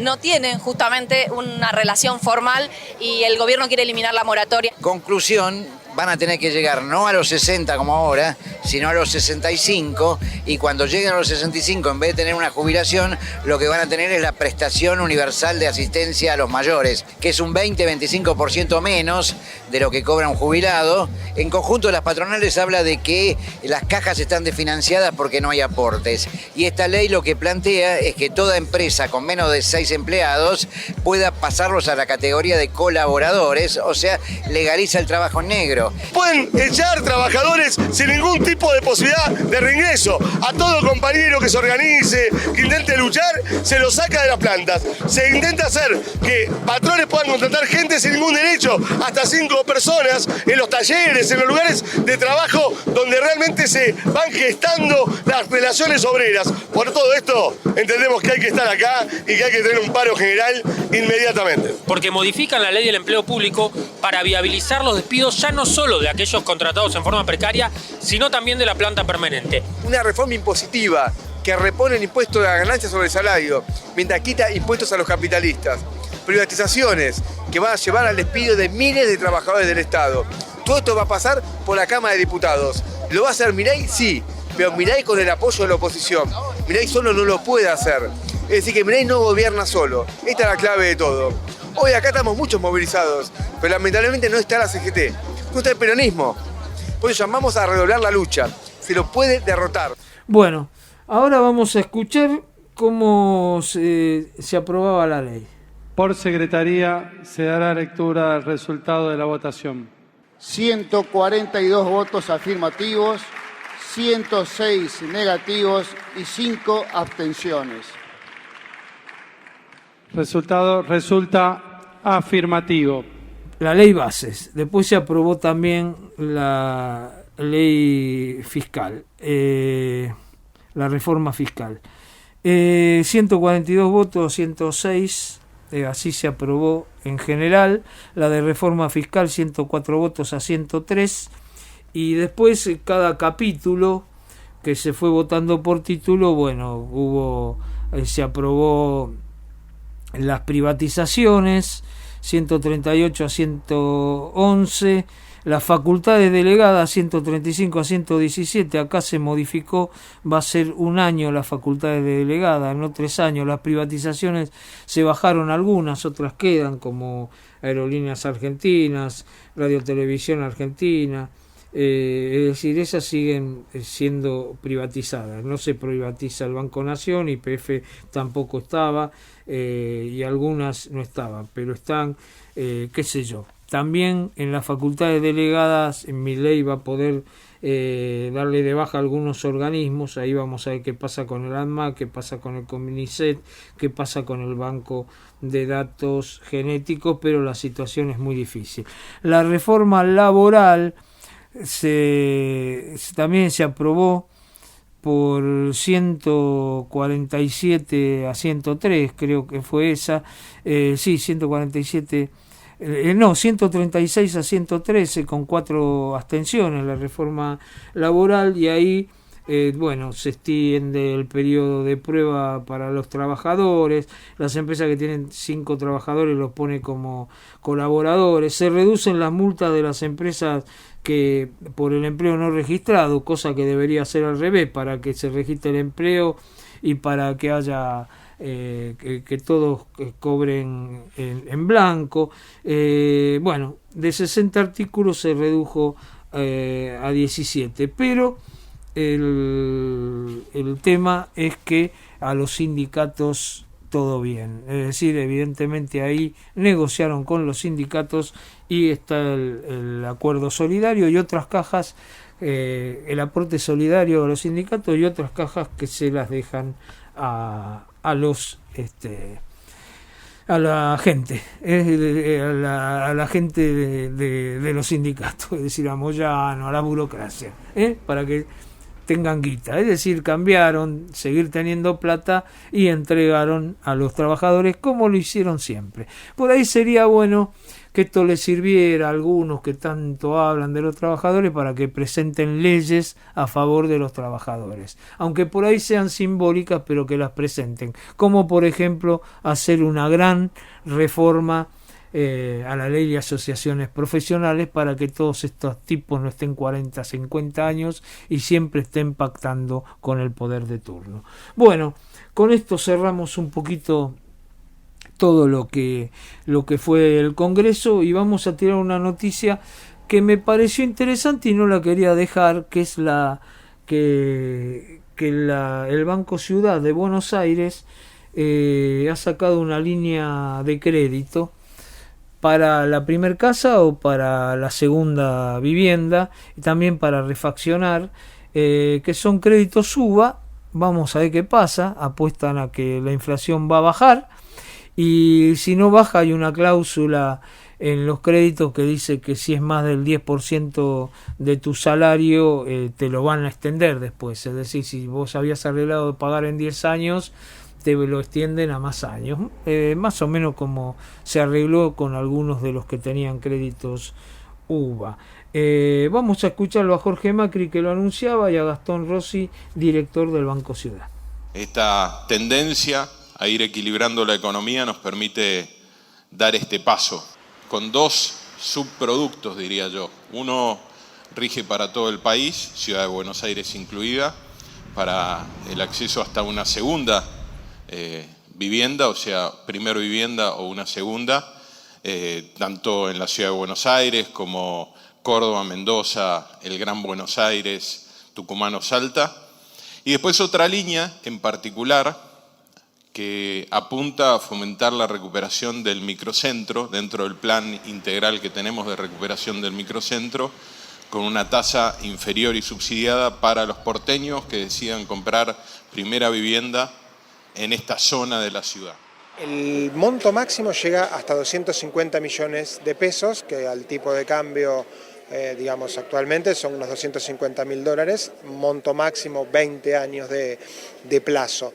no tienen justamente una relación formal y el gobierno quiere eliminar la moratoria. Conclusión, van a tener que llegar no a los 60 como ahora, sino a los 65, y cuando lleguen a los 65, en vez de tener una jubilación, lo que van a tener es la prestación universal de asistencia a los mayores, que es un 20-25% menos de lo que cobra un jubilado. En conjunto, las patronales habla de que las cajas están desfinanciadas porque no hay aportes, y esta ley lo que plantea es que toda empresa con menos de 6 empleados pueda pasarlos a la categoría de colaboradores, o sea, legaliza el trabajo en negro. Pueden echar trabajadores sin ningún tipo de posibilidad de reingreso. A todo compañero que se organice, que intente luchar, se lo saca de las plantas. Se intenta hacer que patrones puedan contratar gente sin ningún derecho, hasta 5 personas, en los talleres, en los lugares de trabajo donde realmente se van gestando las relaciones obreras. Por todo esto, entendemos que hay que estar acá y que hay que tener un paro general inmediatamente. Porque modifican la ley del empleo público para viabilizar los despidos ya no solo de aquellos contratados en forma precaria, sino también de la planta permanente. Una reforma impositiva que repone el impuesto de la ganancia sobre el salario, mientras quita impuestos a los capitalistas. Privatizaciones que van a llevar al despido de miles de trabajadores del Estado. Todo esto va a pasar por la Cámara de Diputados. ¿Lo va a hacer Milei? Sí, pero Milei con el apoyo de la oposición. Milei solo no lo puede hacer. Es decir, que Milei no gobierna solo. Esta es la clave de todo. Hoy acá estamos muchos movilizados, pero lamentablemente no está la CGT. No está el peronismo. Por eso llamamos a redoblar la lucha. Se lo puede derrotar. Bueno, ahora vamos a escuchar cómo se aprobaba la ley. Por secretaría se dará lectura del resultado de la votación. 142 votos afirmativos, 106 negativos y 5 abstenciones. Resultado resulta afirmativo. La ley bases. Después se aprobó también la ley fiscal, la reforma fiscal. 142 votos, 106, así se aprobó en general. La de reforma fiscal, 104 votos a 103. Y después cada capítulo que se fue votando por título, bueno, se aprobó las privatizaciones, 138 a 111, las facultades delegadas 135 a 117, acá se modificó, va a ser 1 año las facultades delegadas, no 3 años. Las privatizaciones se bajaron algunas, otras quedan, como Aerolíneas Argentinas, Radio Televisión Argentina, es decir, esas siguen siendo privatizadas. No se privatiza el Banco Nación, YPF tampoco estaba, y algunas no estaban, pero están, qué sé yo. También en las facultades delegadas, en Milei va a poder darle de baja a algunos organismos. Ahí vamos a ver qué pasa con el ANMAT, qué pasa con el CONICET, qué pasa con el Banco de Datos Genéticos, pero la situación es muy difícil. La reforma laboral también se aprobó por 147 a 103, creo que fue esa, 147, 136 a 113 con 4 abstenciones la reforma laboral, y ahí bueno, se extiende el periodo de prueba para los trabajadores, las empresas que tienen 5 trabajadores los pone como colaboradores, se reducen las multas de las empresas que por el empleo no registrado, cosa que debería ser al revés, para que se registre el empleo y para que haya que todos cobren en blanco. Bueno, de 60 artículos se redujo a 17, pero el tema es que a los sindicatos todo bien, es decir, evidentemente ahí negociaron con los sindicatos y está el acuerdo solidario y otras cajas, el aporte solidario a los sindicatos y otras cajas que se las dejan a los a la gente, a la gente de los sindicatos, es decir, a Moyano, a la burocracia, para que tengan guita, es decir, cambiaron, seguir teniendo plata y entregaron a los trabajadores como lo hicieron siempre. Por ahí sería bueno que esto les sirviera a algunos que tanto hablan de los trabajadores para que presenten leyes a favor de los trabajadores, aunque por ahí sean simbólicas, pero que las presenten, como por ejemplo hacer una gran reforma a la ley de asociaciones profesionales para que todos estos tipos no estén 40, 50 años y siempre estén pactando con el poder de turno. Bueno, con esto cerramos un poquito todo lo que fue el Congreso y vamos a tirar una noticia que me pareció interesante y no la quería dejar, que es el Banco Ciudad de Buenos Aires ha sacado una línea de crédito para la primer casa o para la segunda vivienda y también para refaccionar, que son créditos UVA. Vamos a ver qué pasa, apuestan a que la inflación va a bajar y si no baja hay una cláusula en los créditos que dice que si es más del 10% de tu salario te lo van a extender después, es decir, si vos habías arreglado de pagar en 10 años te lo extienden a más años, más o menos como se arregló con algunos de los que tenían créditos UVA. Vamos a escucharlo a Jorge Macri, que lo anunciaba, y a Gastón Rossi, director del Banco Ciudad. Esta tendencia a ir equilibrando la economía nos permite dar este paso con 2 subproductos, diría yo. Uno rige para todo el país, Ciudad de Buenos Aires incluida, para el acceso hasta una segunda vivienda, o sea, primera vivienda o una segunda, tanto en la Ciudad de Buenos Aires como Córdoba, Mendoza, el Gran Buenos Aires, Tucumán o Salta. Y después otra línea en particular que apunta a fomentar la recuperación del microcentro dentro del plan integral que tenemos de recuperación del microcentro, con una tasa inferior y subsidiada para los porteños que decidan comprar primera vivienda en esta zona de la ciudad. El monto máximo llega hasta 250 millones de pesos, que al tipo de cambio, digamos, actualmente son unos $250.000, monto máximo 20 años de plazo.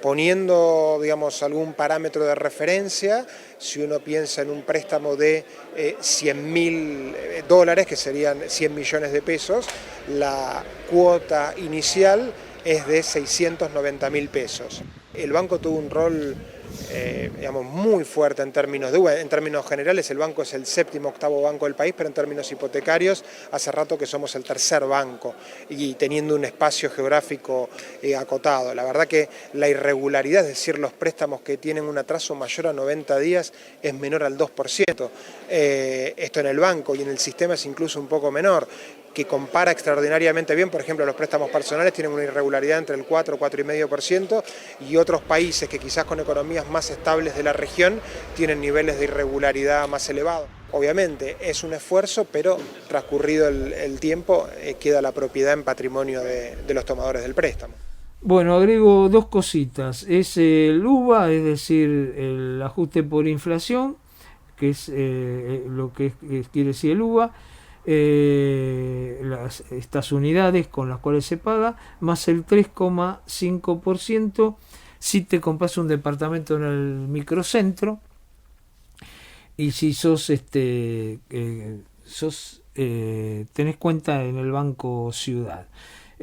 Poniendo, digamos, algún parámetro de referencia, si uno piensa en un préstamo de $100.000, que serían 100 millones de pesos, la cuota inicial es de 690.000 pesos. El banco tuvo un rol digamos, muy fuerte en términos generales. El banco es el 7º, 8º banco del país, pero en términos hipotecarios hace rato que somos el 3er banco y teniendo un espacio geográfico acotado. La verdad que la irregularidad, es decir, los préstamos que tienen un atraso mayor a 90 días es menor al 2%. Esto en el banco y en el sistema es incluso un poco menor, que compara extraordinariamente bien. Por ejemplo, los préstamos personales tienen una irregularidad entre el 4 y 4,5%, y otros países que quizás con economías más estables de la región tienen niveles de irregularidad más elevados. Obviamente es un esfuerzo, pero transcurrido el tiempo queda la propiedad en patrimonio de los tomadores del préstamo. Bueno, agrego 2 cositas. Es el UVA, es decir, el ajuste por inflación, que es lo que quiere decir el UVA, estas unidades con las cuales se paga, más el 3,5% si te compras un departamento en el microcentro y si tenés cuenta en el Banco Ciudad.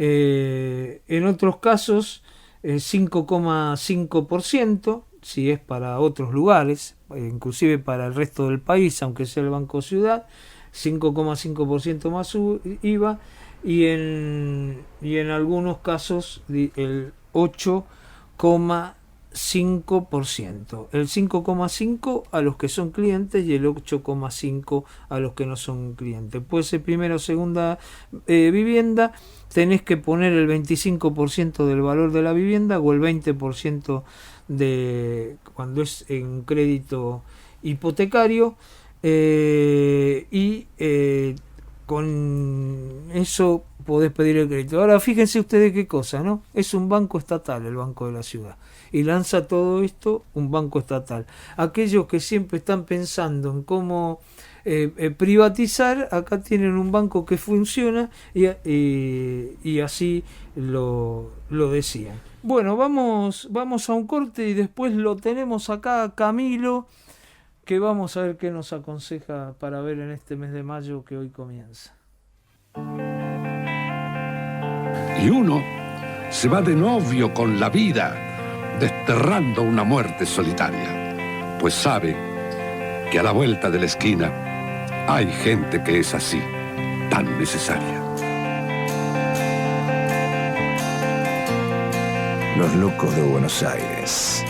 En otros casos 5,5%, si es para otros lugares, inclusive para el resto del país, aunque sea el Banco Ciudad, 5,5% más IVA, y en algunos casos el 8,5%. El 5,5% a los que son clientes y el 8,5% a los que no son clientes. Puede ser primera o segunda vivienda, tenés que poner el 25% del valor de la vivienda o el 20% de cuando es en crédito hipotecario, con eso podés pedir el crédito. Ahora fíjense ustedes qué cosa, ¿no? Es un banco estatal, el Banco de la Ciudad, y lanza todo esto un banco estatal. Aquellos que siempre están pensando en cómo privatizar, acá tienen un banco que funciona y así lo decían. Bueno, vamos a un corte y después lo tenemos acá a Camilo, que vamos a ver qué nos aconseja para ver en este mes de mayo que hoy comienza. Y uno se va de novio con la vida, desterrando una muerte solitaria, pues sabe que a la vuelta de la esquina hay gente que es así, tan necesaria. Los locos de Buenos Aires.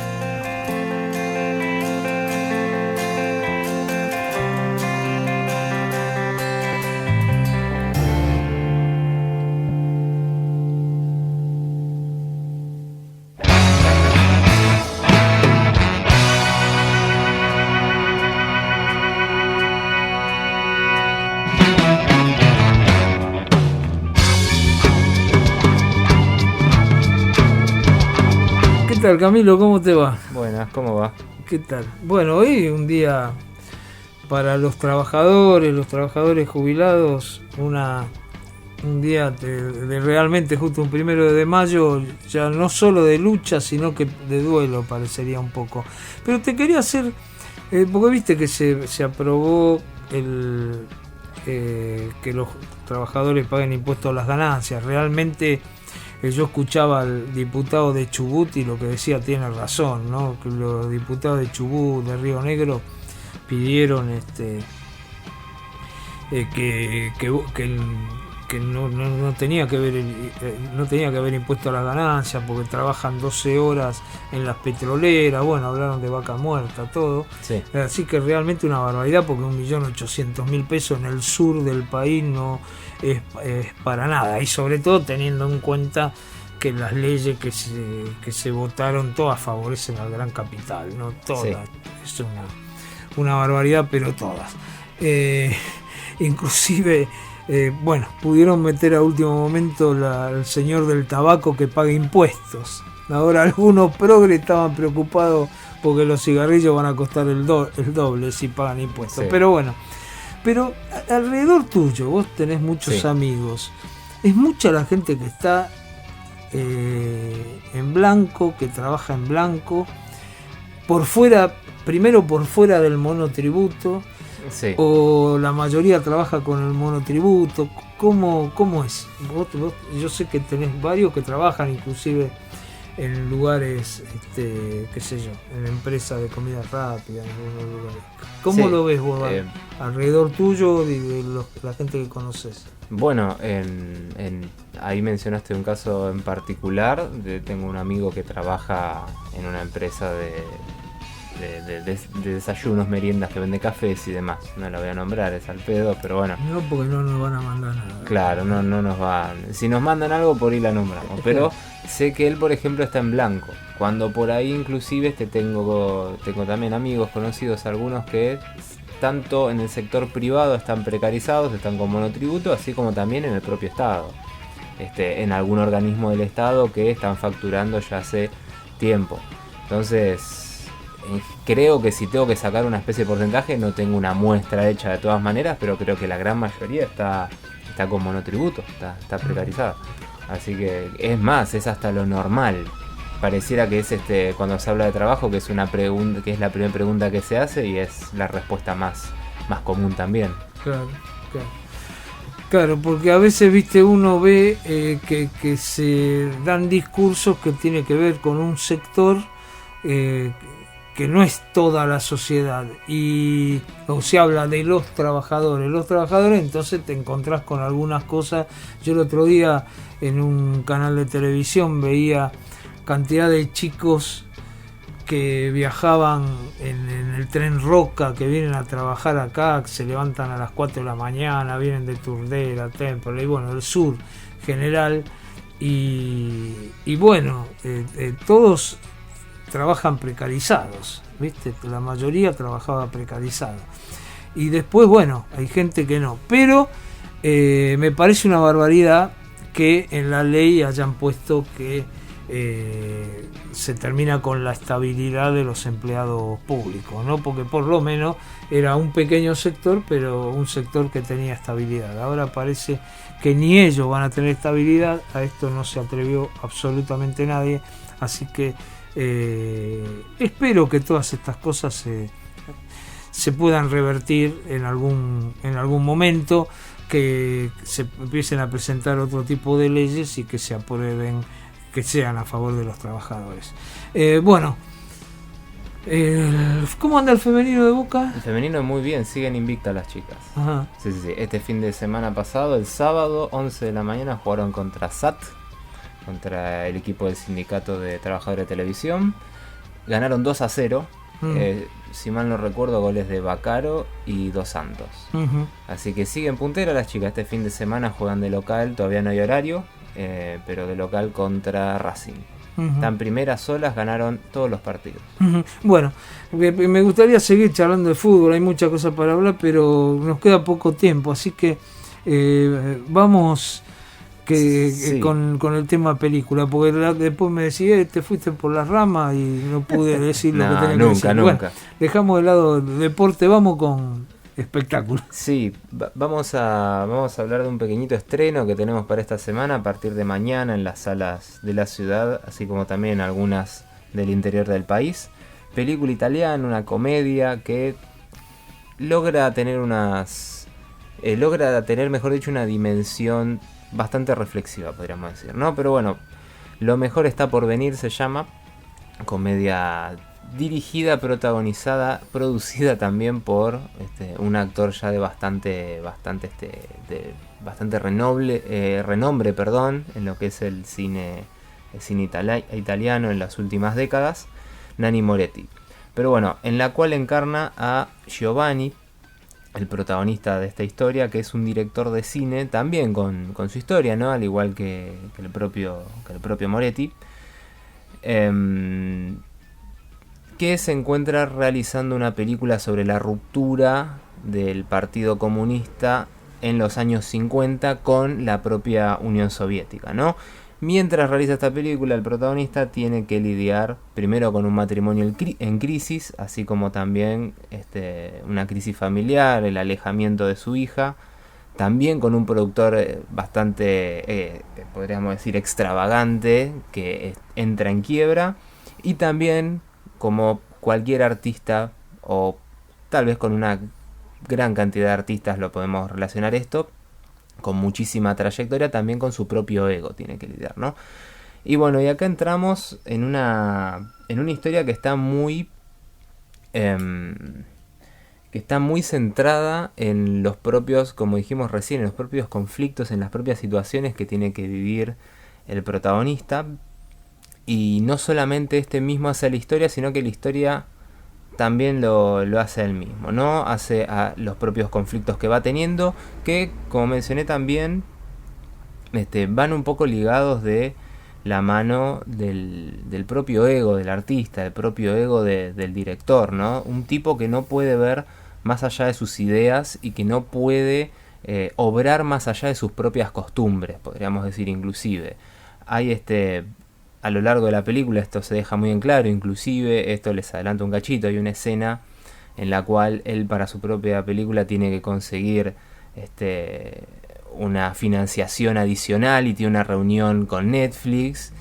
¿Qué tal, Camilo? ¿Cómo te va? Buenas, ¿cómo va? ¿Qué tal? Bueno, hoy un día para los trabajadores jubilados, un día de realmente justo un 1 de mayo, ya no solo de lucha, sino que de duelo parecería un poco. Pero te quería hacer, porque viste que se aprobó que los trabajadores paguen impuestos a las ganancias. Realmente yo escuchaba al diputado de Chubut y lo que decía tiene razón, ¿no? Que los diputados de Chubut, de Río Negro, pidieron que no tenía que haber impuesto a las ganancias porque trabajan 12 horas en las petroleras. Bueno, hablaron de vaca muerta, todo. Sí. Así que realmente una barbaridad, porque 1.800.000 pesos en el sur del país no es para nada, y sobre todo teniendo en cuenta que las leyes que se votaron todas favorecen al gran capital, no todas. Sí. Es una barbaridad, pero todas. Inclusive pudieron meter a último momento al señor del tabaco que pague impuestos. Ahora algunos progres estaban preocupados porque los cigarrillos van a costar el doble si pagan impuestos. Sí. Pero bueno, alrededor tuyo, vos tenés muchos amigos. Es mucha la gente que está en blanco, que trabaja en blanco, primero por fuera del monotributo. Sí. O la mayoría trabaja con el monotributo. ¿Cómo es? Yo sé que tenés varios que trabajan inclusive en lugares, qué sé yo, en empresas de comida rápida, en algunos lugares. ¿Cómo lo ves vos alrededor tuyo y de la gente que conoces? Bueno, ahí mencionaste un caso en particular. Tengo un amigo que trabaja en una empresa de desayunos, meriendas, que vende cafés y demás. No la voy a nombrar, es al pedo, pero bueno. No, porque no nos van a mandar nada. Claro, no nos van. Si nos mandan algo, por ahí la nombramos. Pero sé que él, por ejemplo, está en blanco. Cuando por ahí inclusive tengo también amigos conocidos, algunos que tanto en el sector privado están precarizados, están con monotributo, así como también en el propio Estado. En algún organismo del Estado que están facturando ya hace tiempo. Entonces, creo que si tengo que sacar una especie de porcentaje, no tengo una muestra hecha de todas maneras, pero creo que la gran mayoría está con monotributo, está precarizada. Así que es más, es hasta lo normal. Pareciera que es cuando se habla de trabajo, que es una pregunta, que es la primera pregunta que se hace y es la respuesta más común también. Claro. Claro, porque a veces, viste, uno ve que se dan discursos que tiene que ver con un sector que no es toda la sociedad, o se habla de los trabajadores, entonces te encontrás con algunas cosas. Yo el otro día en un canal de televisión veía cantidad de chicos que viajaban en el tren Roca, que vienen a trabajar acá, que se levantan a las 4 de la mañana, vienen de Turdera, Temple, y bueno, del sur general, y bueno, todos trabajan precarizados, ¿viste? La mayoría trabajaba precarizado. Y después, bueno, hay gente que no. Pero me parece una barbaridad que en la ley hayan puesto que se termina con la estabilidad de los empleados públicos, ¿no? Porque por lo menos era un pequeño sector, pero un sector que tenía estabilidad. Ahora parece que ni ellos van a tener estabilidad. A esto no se atrevió absolutamente nadie. Así que espero que todas estas cosas se puedan revertir en algún momento, que se empiecen a presentar otro tipo de leyes y que se aprueben, que sean a favor de los trabajadores. Bueno, ¿cómo anda el femenino de Boca? El femenino muy bien, siguen invictas las chicas. Ajá. Sí. Este fin de semana pasado, el sábado, 11 de la mañana, jugaron contra SAT, contra el equipo del Sindicato de Trabajadores de Televisión. Ganaron 2-0. Si mal no recuerdo, goles de Bacaro y Dos Santos. Así que siguen punteras las chicas. Este fin de semana juegan de local, todavía no hay horario, pero de local contra Racing. Están primeras solas, ganaron todos los partidos. Bueno, me gustaría seguir charlando de fútbol, hay muchas cosas para hablar, pero nos queda poco tiempo, así que vamos con el tema película, porque después me decía, te fuiste por las ramas y no pude decir lo que tenía que decir. Nunca. Bueno, dejamos de lado el deporte, vamos con espectáculo. Sí, vamos a hablar de un pequeñito estreno que tenemos para esta semana a partir de mañana en las salas de la ciudad, así como también en algunas del interior del país. Película italiana, una comedia que logra tener mejor dicho, una dimensión bastante reflexiva, podríamos decir, ¿no? Pero bueno, Lo mejor está por venir se llama, comedia dirigida, protagonizada, producida también por un actor ya de bastante renombre, en lo que es el cine italiano en las últimas décadas, Nanni Moretti. Pero bueno, en la cual encarna a Giovanni, el protagonista de esta historia, que es un director de cine también con su historia, ¿no? Al igual que el propio Moretti, que se encuentra realizando una película sobre la ruptura del Partido Comunista en los años 50 con la propia Unión Soviética, ¿no? Mientras realiza esta película, el protagonista tiene que lidiar primero con un matrimonio en crisis, así como también una crisis familiar, el alejamiento de su hija, también con un productor bastante, podríamos decir, extravagante, que entra en quiebra, y también, como cualquier artista, o tal vez con una gran cantidad de artistas lo podemos relacionar esto, con muchísima trayectoria, también con su propio ego tiene que lidiar, ¿no? Y bueno, y acá entramos en una historia que está muy centrada en los propios, como dijimos recién, en los propios conflictos, en las propias situaciones que tiene que vivir el protagonista. Y no solamente mismo hace la historia, sino que la historia también lo hace él mismo, ¿no? Hace a los propios conflictos que va teniendo, que, como mencioné también, van un poco ligados de la mano del propio ego del artista, del propio ego del director, ¿no? Un tipo que no puede ver más allá de sus ideas y que no puede obrar más allá de sus propias costumbres, podríamos decir inclusive. Hay a lo largo de la película esto se deja muy en claro, inclusive esto les adelanto un cachito, hay una escena en la cual él para su propia película tiene que conseguir una financiación adicional y tiene una reunión con Netflix,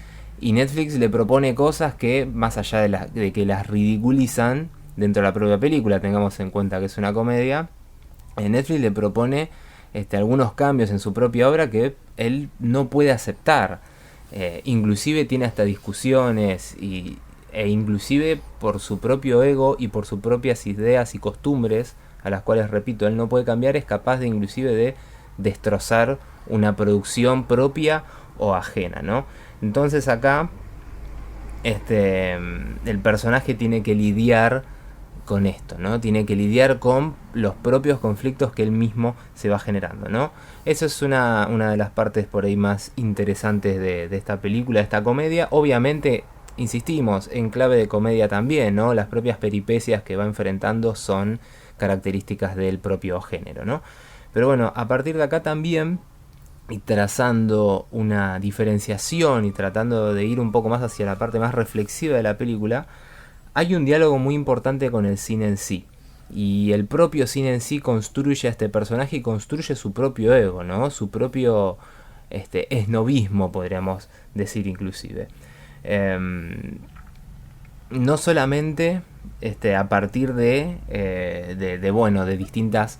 y Netflix le propone cosas que, más allá de que las ridiculizan dentro de la propia película, tengamos en cuenta que es una comedia, Netflix le propone algunos cambios en su propia obra que él no puede aceptar. Inclusive tiene hasta discusiones e inclusive por su propio ego y por sus propias ideas y costumbres, a las cuales, repito, él no puede cambiar, es capaz de inclusive de destrozar una producción propia o ajena, ¿no? Entonces acá el personaje tiene que lidiar con esto, ¿no? Tiene que lidiar con los propios conflictos que él mismo se va generando, ¿no? Eso es una de las partes por ahí más interesantes de esta película, de esta comedia. Obviamente, insistimos, en clave de comedia también, ¿no? Las propias peripecias que va enfrentando son características del propio género, ¿no? Pero bueno, a partir de acá también, y trazando una diferenciación y tratando de ir un poco más hacia la parte más reflexiva de la película, hay un diálogo muy importante con el cine en sí. Y el propio cine en sí construye a este personaje y construye su propio ego, ¿no? Su propio esnobismo, podríamos decir inclusive. No solamente a partir de distintas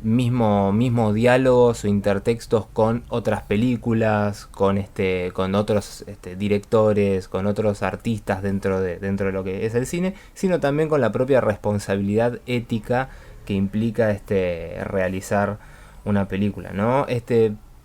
mismo diálogos o intertextos con otras películas, con otros directores, con otros artistas dentro de lo que es el cine, sino también con la propia responsabilidad ética que implica realizar una película, ¿no?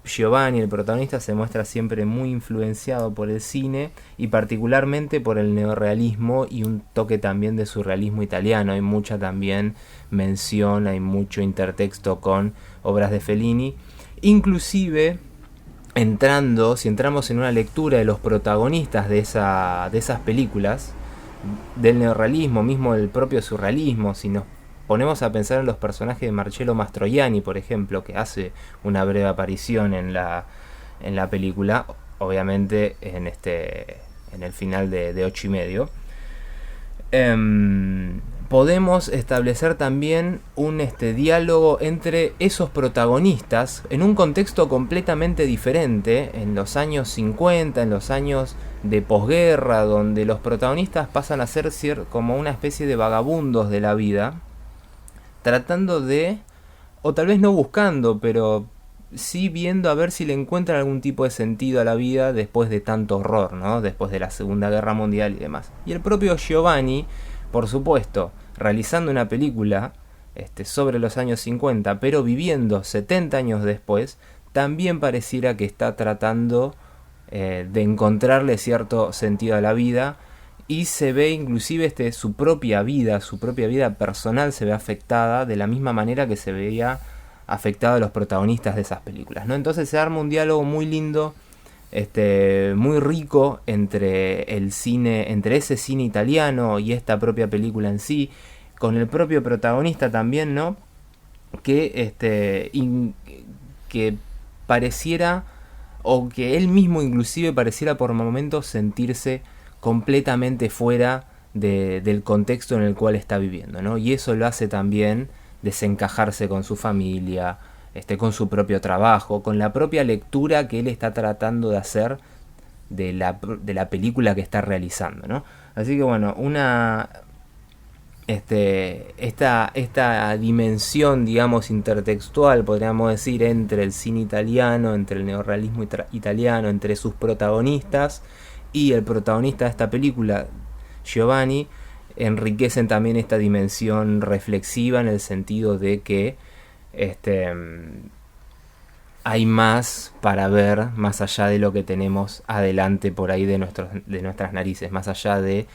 Giovanni, el protagonista, se muestra siempre muy influenciado por el cine y particularmente por el neorrealismo y un toque también de surrealismo italiano. Hay mucha también mención, hay mucho intertexto con obras de Fellini. Inclusive, si entramos en una lectura de los protagonistas de esas películas, del neorrealismo, mismo del propio surrealismo, si nos ponemos a pensar en los personajes de Marcello Mastroianni, por ejemplo, que hace una breve aparición en la película, obviamente en el final de 8 y medio, podemos establecer también un diálogo entre esos protagonistas en un contexto completamente diferente, en los años 50, en los años de posguerra, donde los protagonistas pasan a ser como una especie de vagabundos de la vida, tratando de, o tal vez no buscando, pero sí viendo a ver si le encuentran algún tipo de sentido a la vida después de tanto horror, ¿no? Después de la Segunda Guerra Mundial y demás. Y el propio Giovanni, por supuesto, realizando una película sobre los años 50, pero viviendo 70 años después, también pareciera que está tratando de encontrarle cierto sentido a la vida. Y se ve inclusive su propia vida personal se ve afectada de la misma manera que se veía afectado a los protagonistas de esas películas, ¿no? Entonces se arma un diálogo muy lindo, muy rico entre ese cine italiano y esta propia película en sí, con el propio protagonista también, ¿no? Que pareciera, o que él mismo inclusive pareciera por momentos sentirse completamente fuera del contexto en el cual está viviendo, ¿no? Y eso lo hace también desencajarse con su familia, con su propio trabajo, con la propia lectura que él está tratando de hacer de la película que está realizando, ¿no? Así que bueno, esta dimensión, digamos, intertextual, podríamos decir, entre el cine italiano, entre el neorrealismo italiano, entre sus protagonistas y el protagonista de esta película, Giovanni, enriquecen también esta dimensión reflexiva en el sentido de que hay más para ver más allá de lo que tenemos adelante por ahí de nuestras narices, más allá de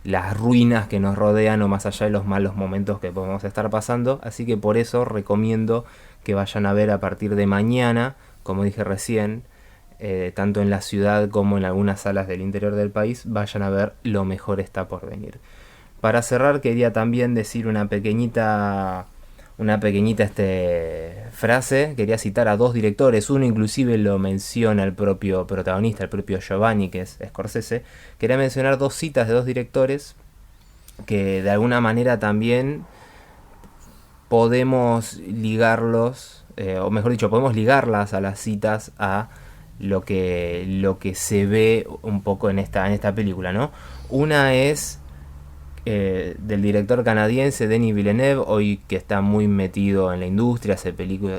las ruinas que nos rodean o más allá de los malos momentos que podemos estar pasando. Así que por eso recomiendo que vayan a ver a partir de mañana, como dije recién, tanto en la ciudad como en algunas salas del interior del país, vayan a ver Lo mejor está por venir. Para cerrar, quería también decir una pequeñita frase. Quería citar a dos directores. Uno inclusive lo menciona el propio protagonista, el propio Giovanni, que es Scorsese. Quería mencionar dos citas de dos directores que de alguna manera también podemos ligarlos, o mejor dicho, podemos ligarlas a las citas a lo que se ve un poco en esta película, ¿no? Una es del director canadiense Denis Villeneuve, hoy que está muy metido en la industria,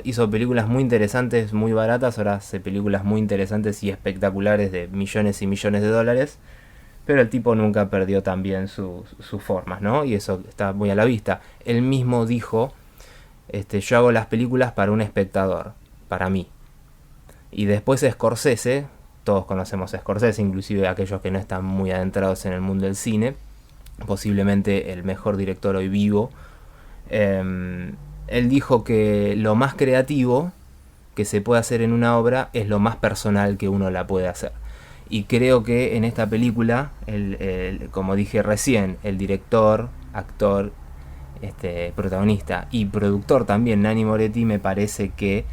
hizo películas muy interesantes, muy baratas, ahora hace películas muy interesantes y espectaculares de millones y millones de dólares, pero el tipo nunca perdió también sus formas, ¿no? Y eso está muy a la vista. Él mismo dijo, yo hago las películas para un espectador, para mí. Y después Scorsese, todos conocemos a Scorsese, inclusive aquellos que no están muy adentrados en el mundo del cine, posiblemente el mejor director hoy vivo. Él dijo que lo más creativo que se puede hacer en una obra es lo más personal que uno la puede hacer. Y creo que en esta película, como dije recién, el director, actor, protagonista y productor también, Nanni Moretti, me parece que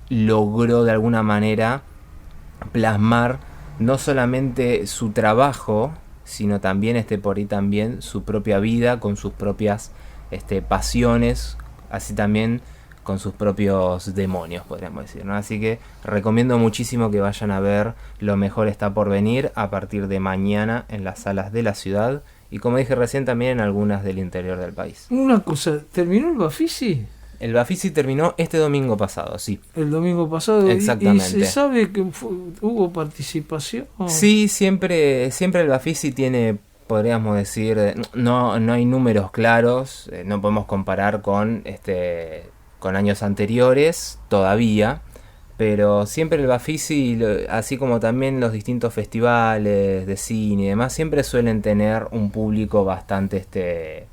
logró de alguna manera plasmar no solamente su trabajo, sino también por ahí también su propia vida, con sus propias pasiones, así también con sus propios demonios, podríamos decir, ¿no? Así que recomiendo muchísimo que vayan a ver Lo mejor está por venir a partir de mañana en las salas de la ciudad y, como dije recién, también en algunas del interior del país. Una cosa, ¿terminó el Bafisi? El Bafisi terminó este domingo pasado, sí. El domingo pasado. Exactamente. ¿Y se sabe que hubo participación? Sí, siempre el Bafisi tiene, podríamos decir, no hay números claros, no podemos comparar con años anteriores todavía, pero siempre el Bafisi, así como también los distintos festivales de cine y demás, siempre suelen tener un público bastante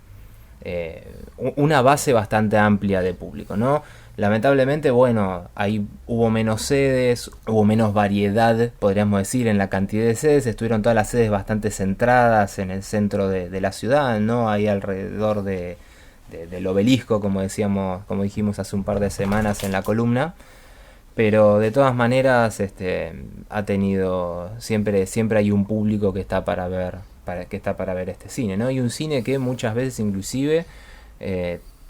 una base bastante amplia de público, ¿no? Lamentablemente, bueno, ahí hubo menos sedes, hubo menos variedad, podríamos decir, en la cantidad de sedes. Estuvieron todas las sedes bastante centradas en el centro de la ciudad, ¿no? Ahí alrededor del obelisco, como dijimos hace un par de semanas en la columna. Pero de todas maneras, ha tenido siempre hay un público que está para ver este cine, ¿no? Y un cine que muchas veces inclusive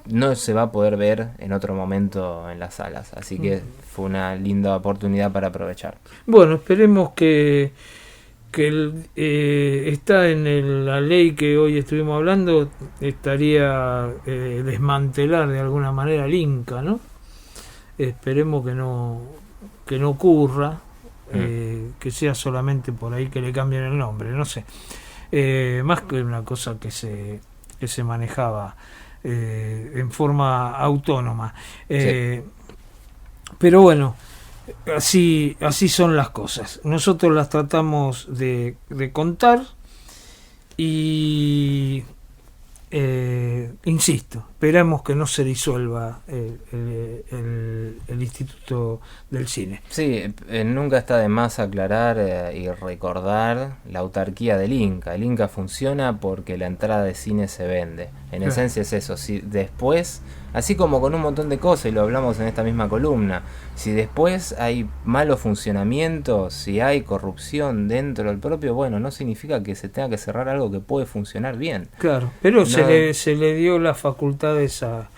no se va a poder ver en otro momento en las salas, así que fue una linda oportunidad para aprovechar. Bueno, esperemos que está en la ley que hoy estuvimos hablando, estaría desmantelar de alguna manera el Inca, ¿no? Esperemos que no ocurra, que sea solamente por ahí que le cambien el nombre, no sé. Más que una cosa que se manejaba en forma autónoma. Sí. Pero bueno, así son las cosas. Nosotros las tratamos de contar y insisto, esperamos que no se disuelva el Instituto del Cine. Sí, nunca está de más aclarar y recordar la autarquía del Inca. El Inca funciona porque la entrada de cine se vende. En esencia es eso. Si después, así como con un montón de cosas, y lo hablamos en esta misma columna, si después hay malos funcionamientos, si hay corrupción dentro del propio, bueno, no significa que se tenga que cerrar algo que puede funcionar bien. Claro, pero no, se le dio las facultades a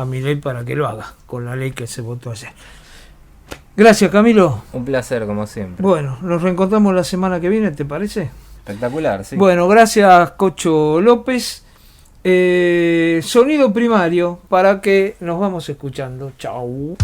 Milei para que lo haga, con la ley que se votó ayer. Gracias, Camilo. Un placer, como siempre. Bueno, nos reencontramos la semana que viene, ¿te parece? Espectacular, sí. Bueno, gracias, Cocho López. Sonido primario para que nos vamos escuchando. Chau.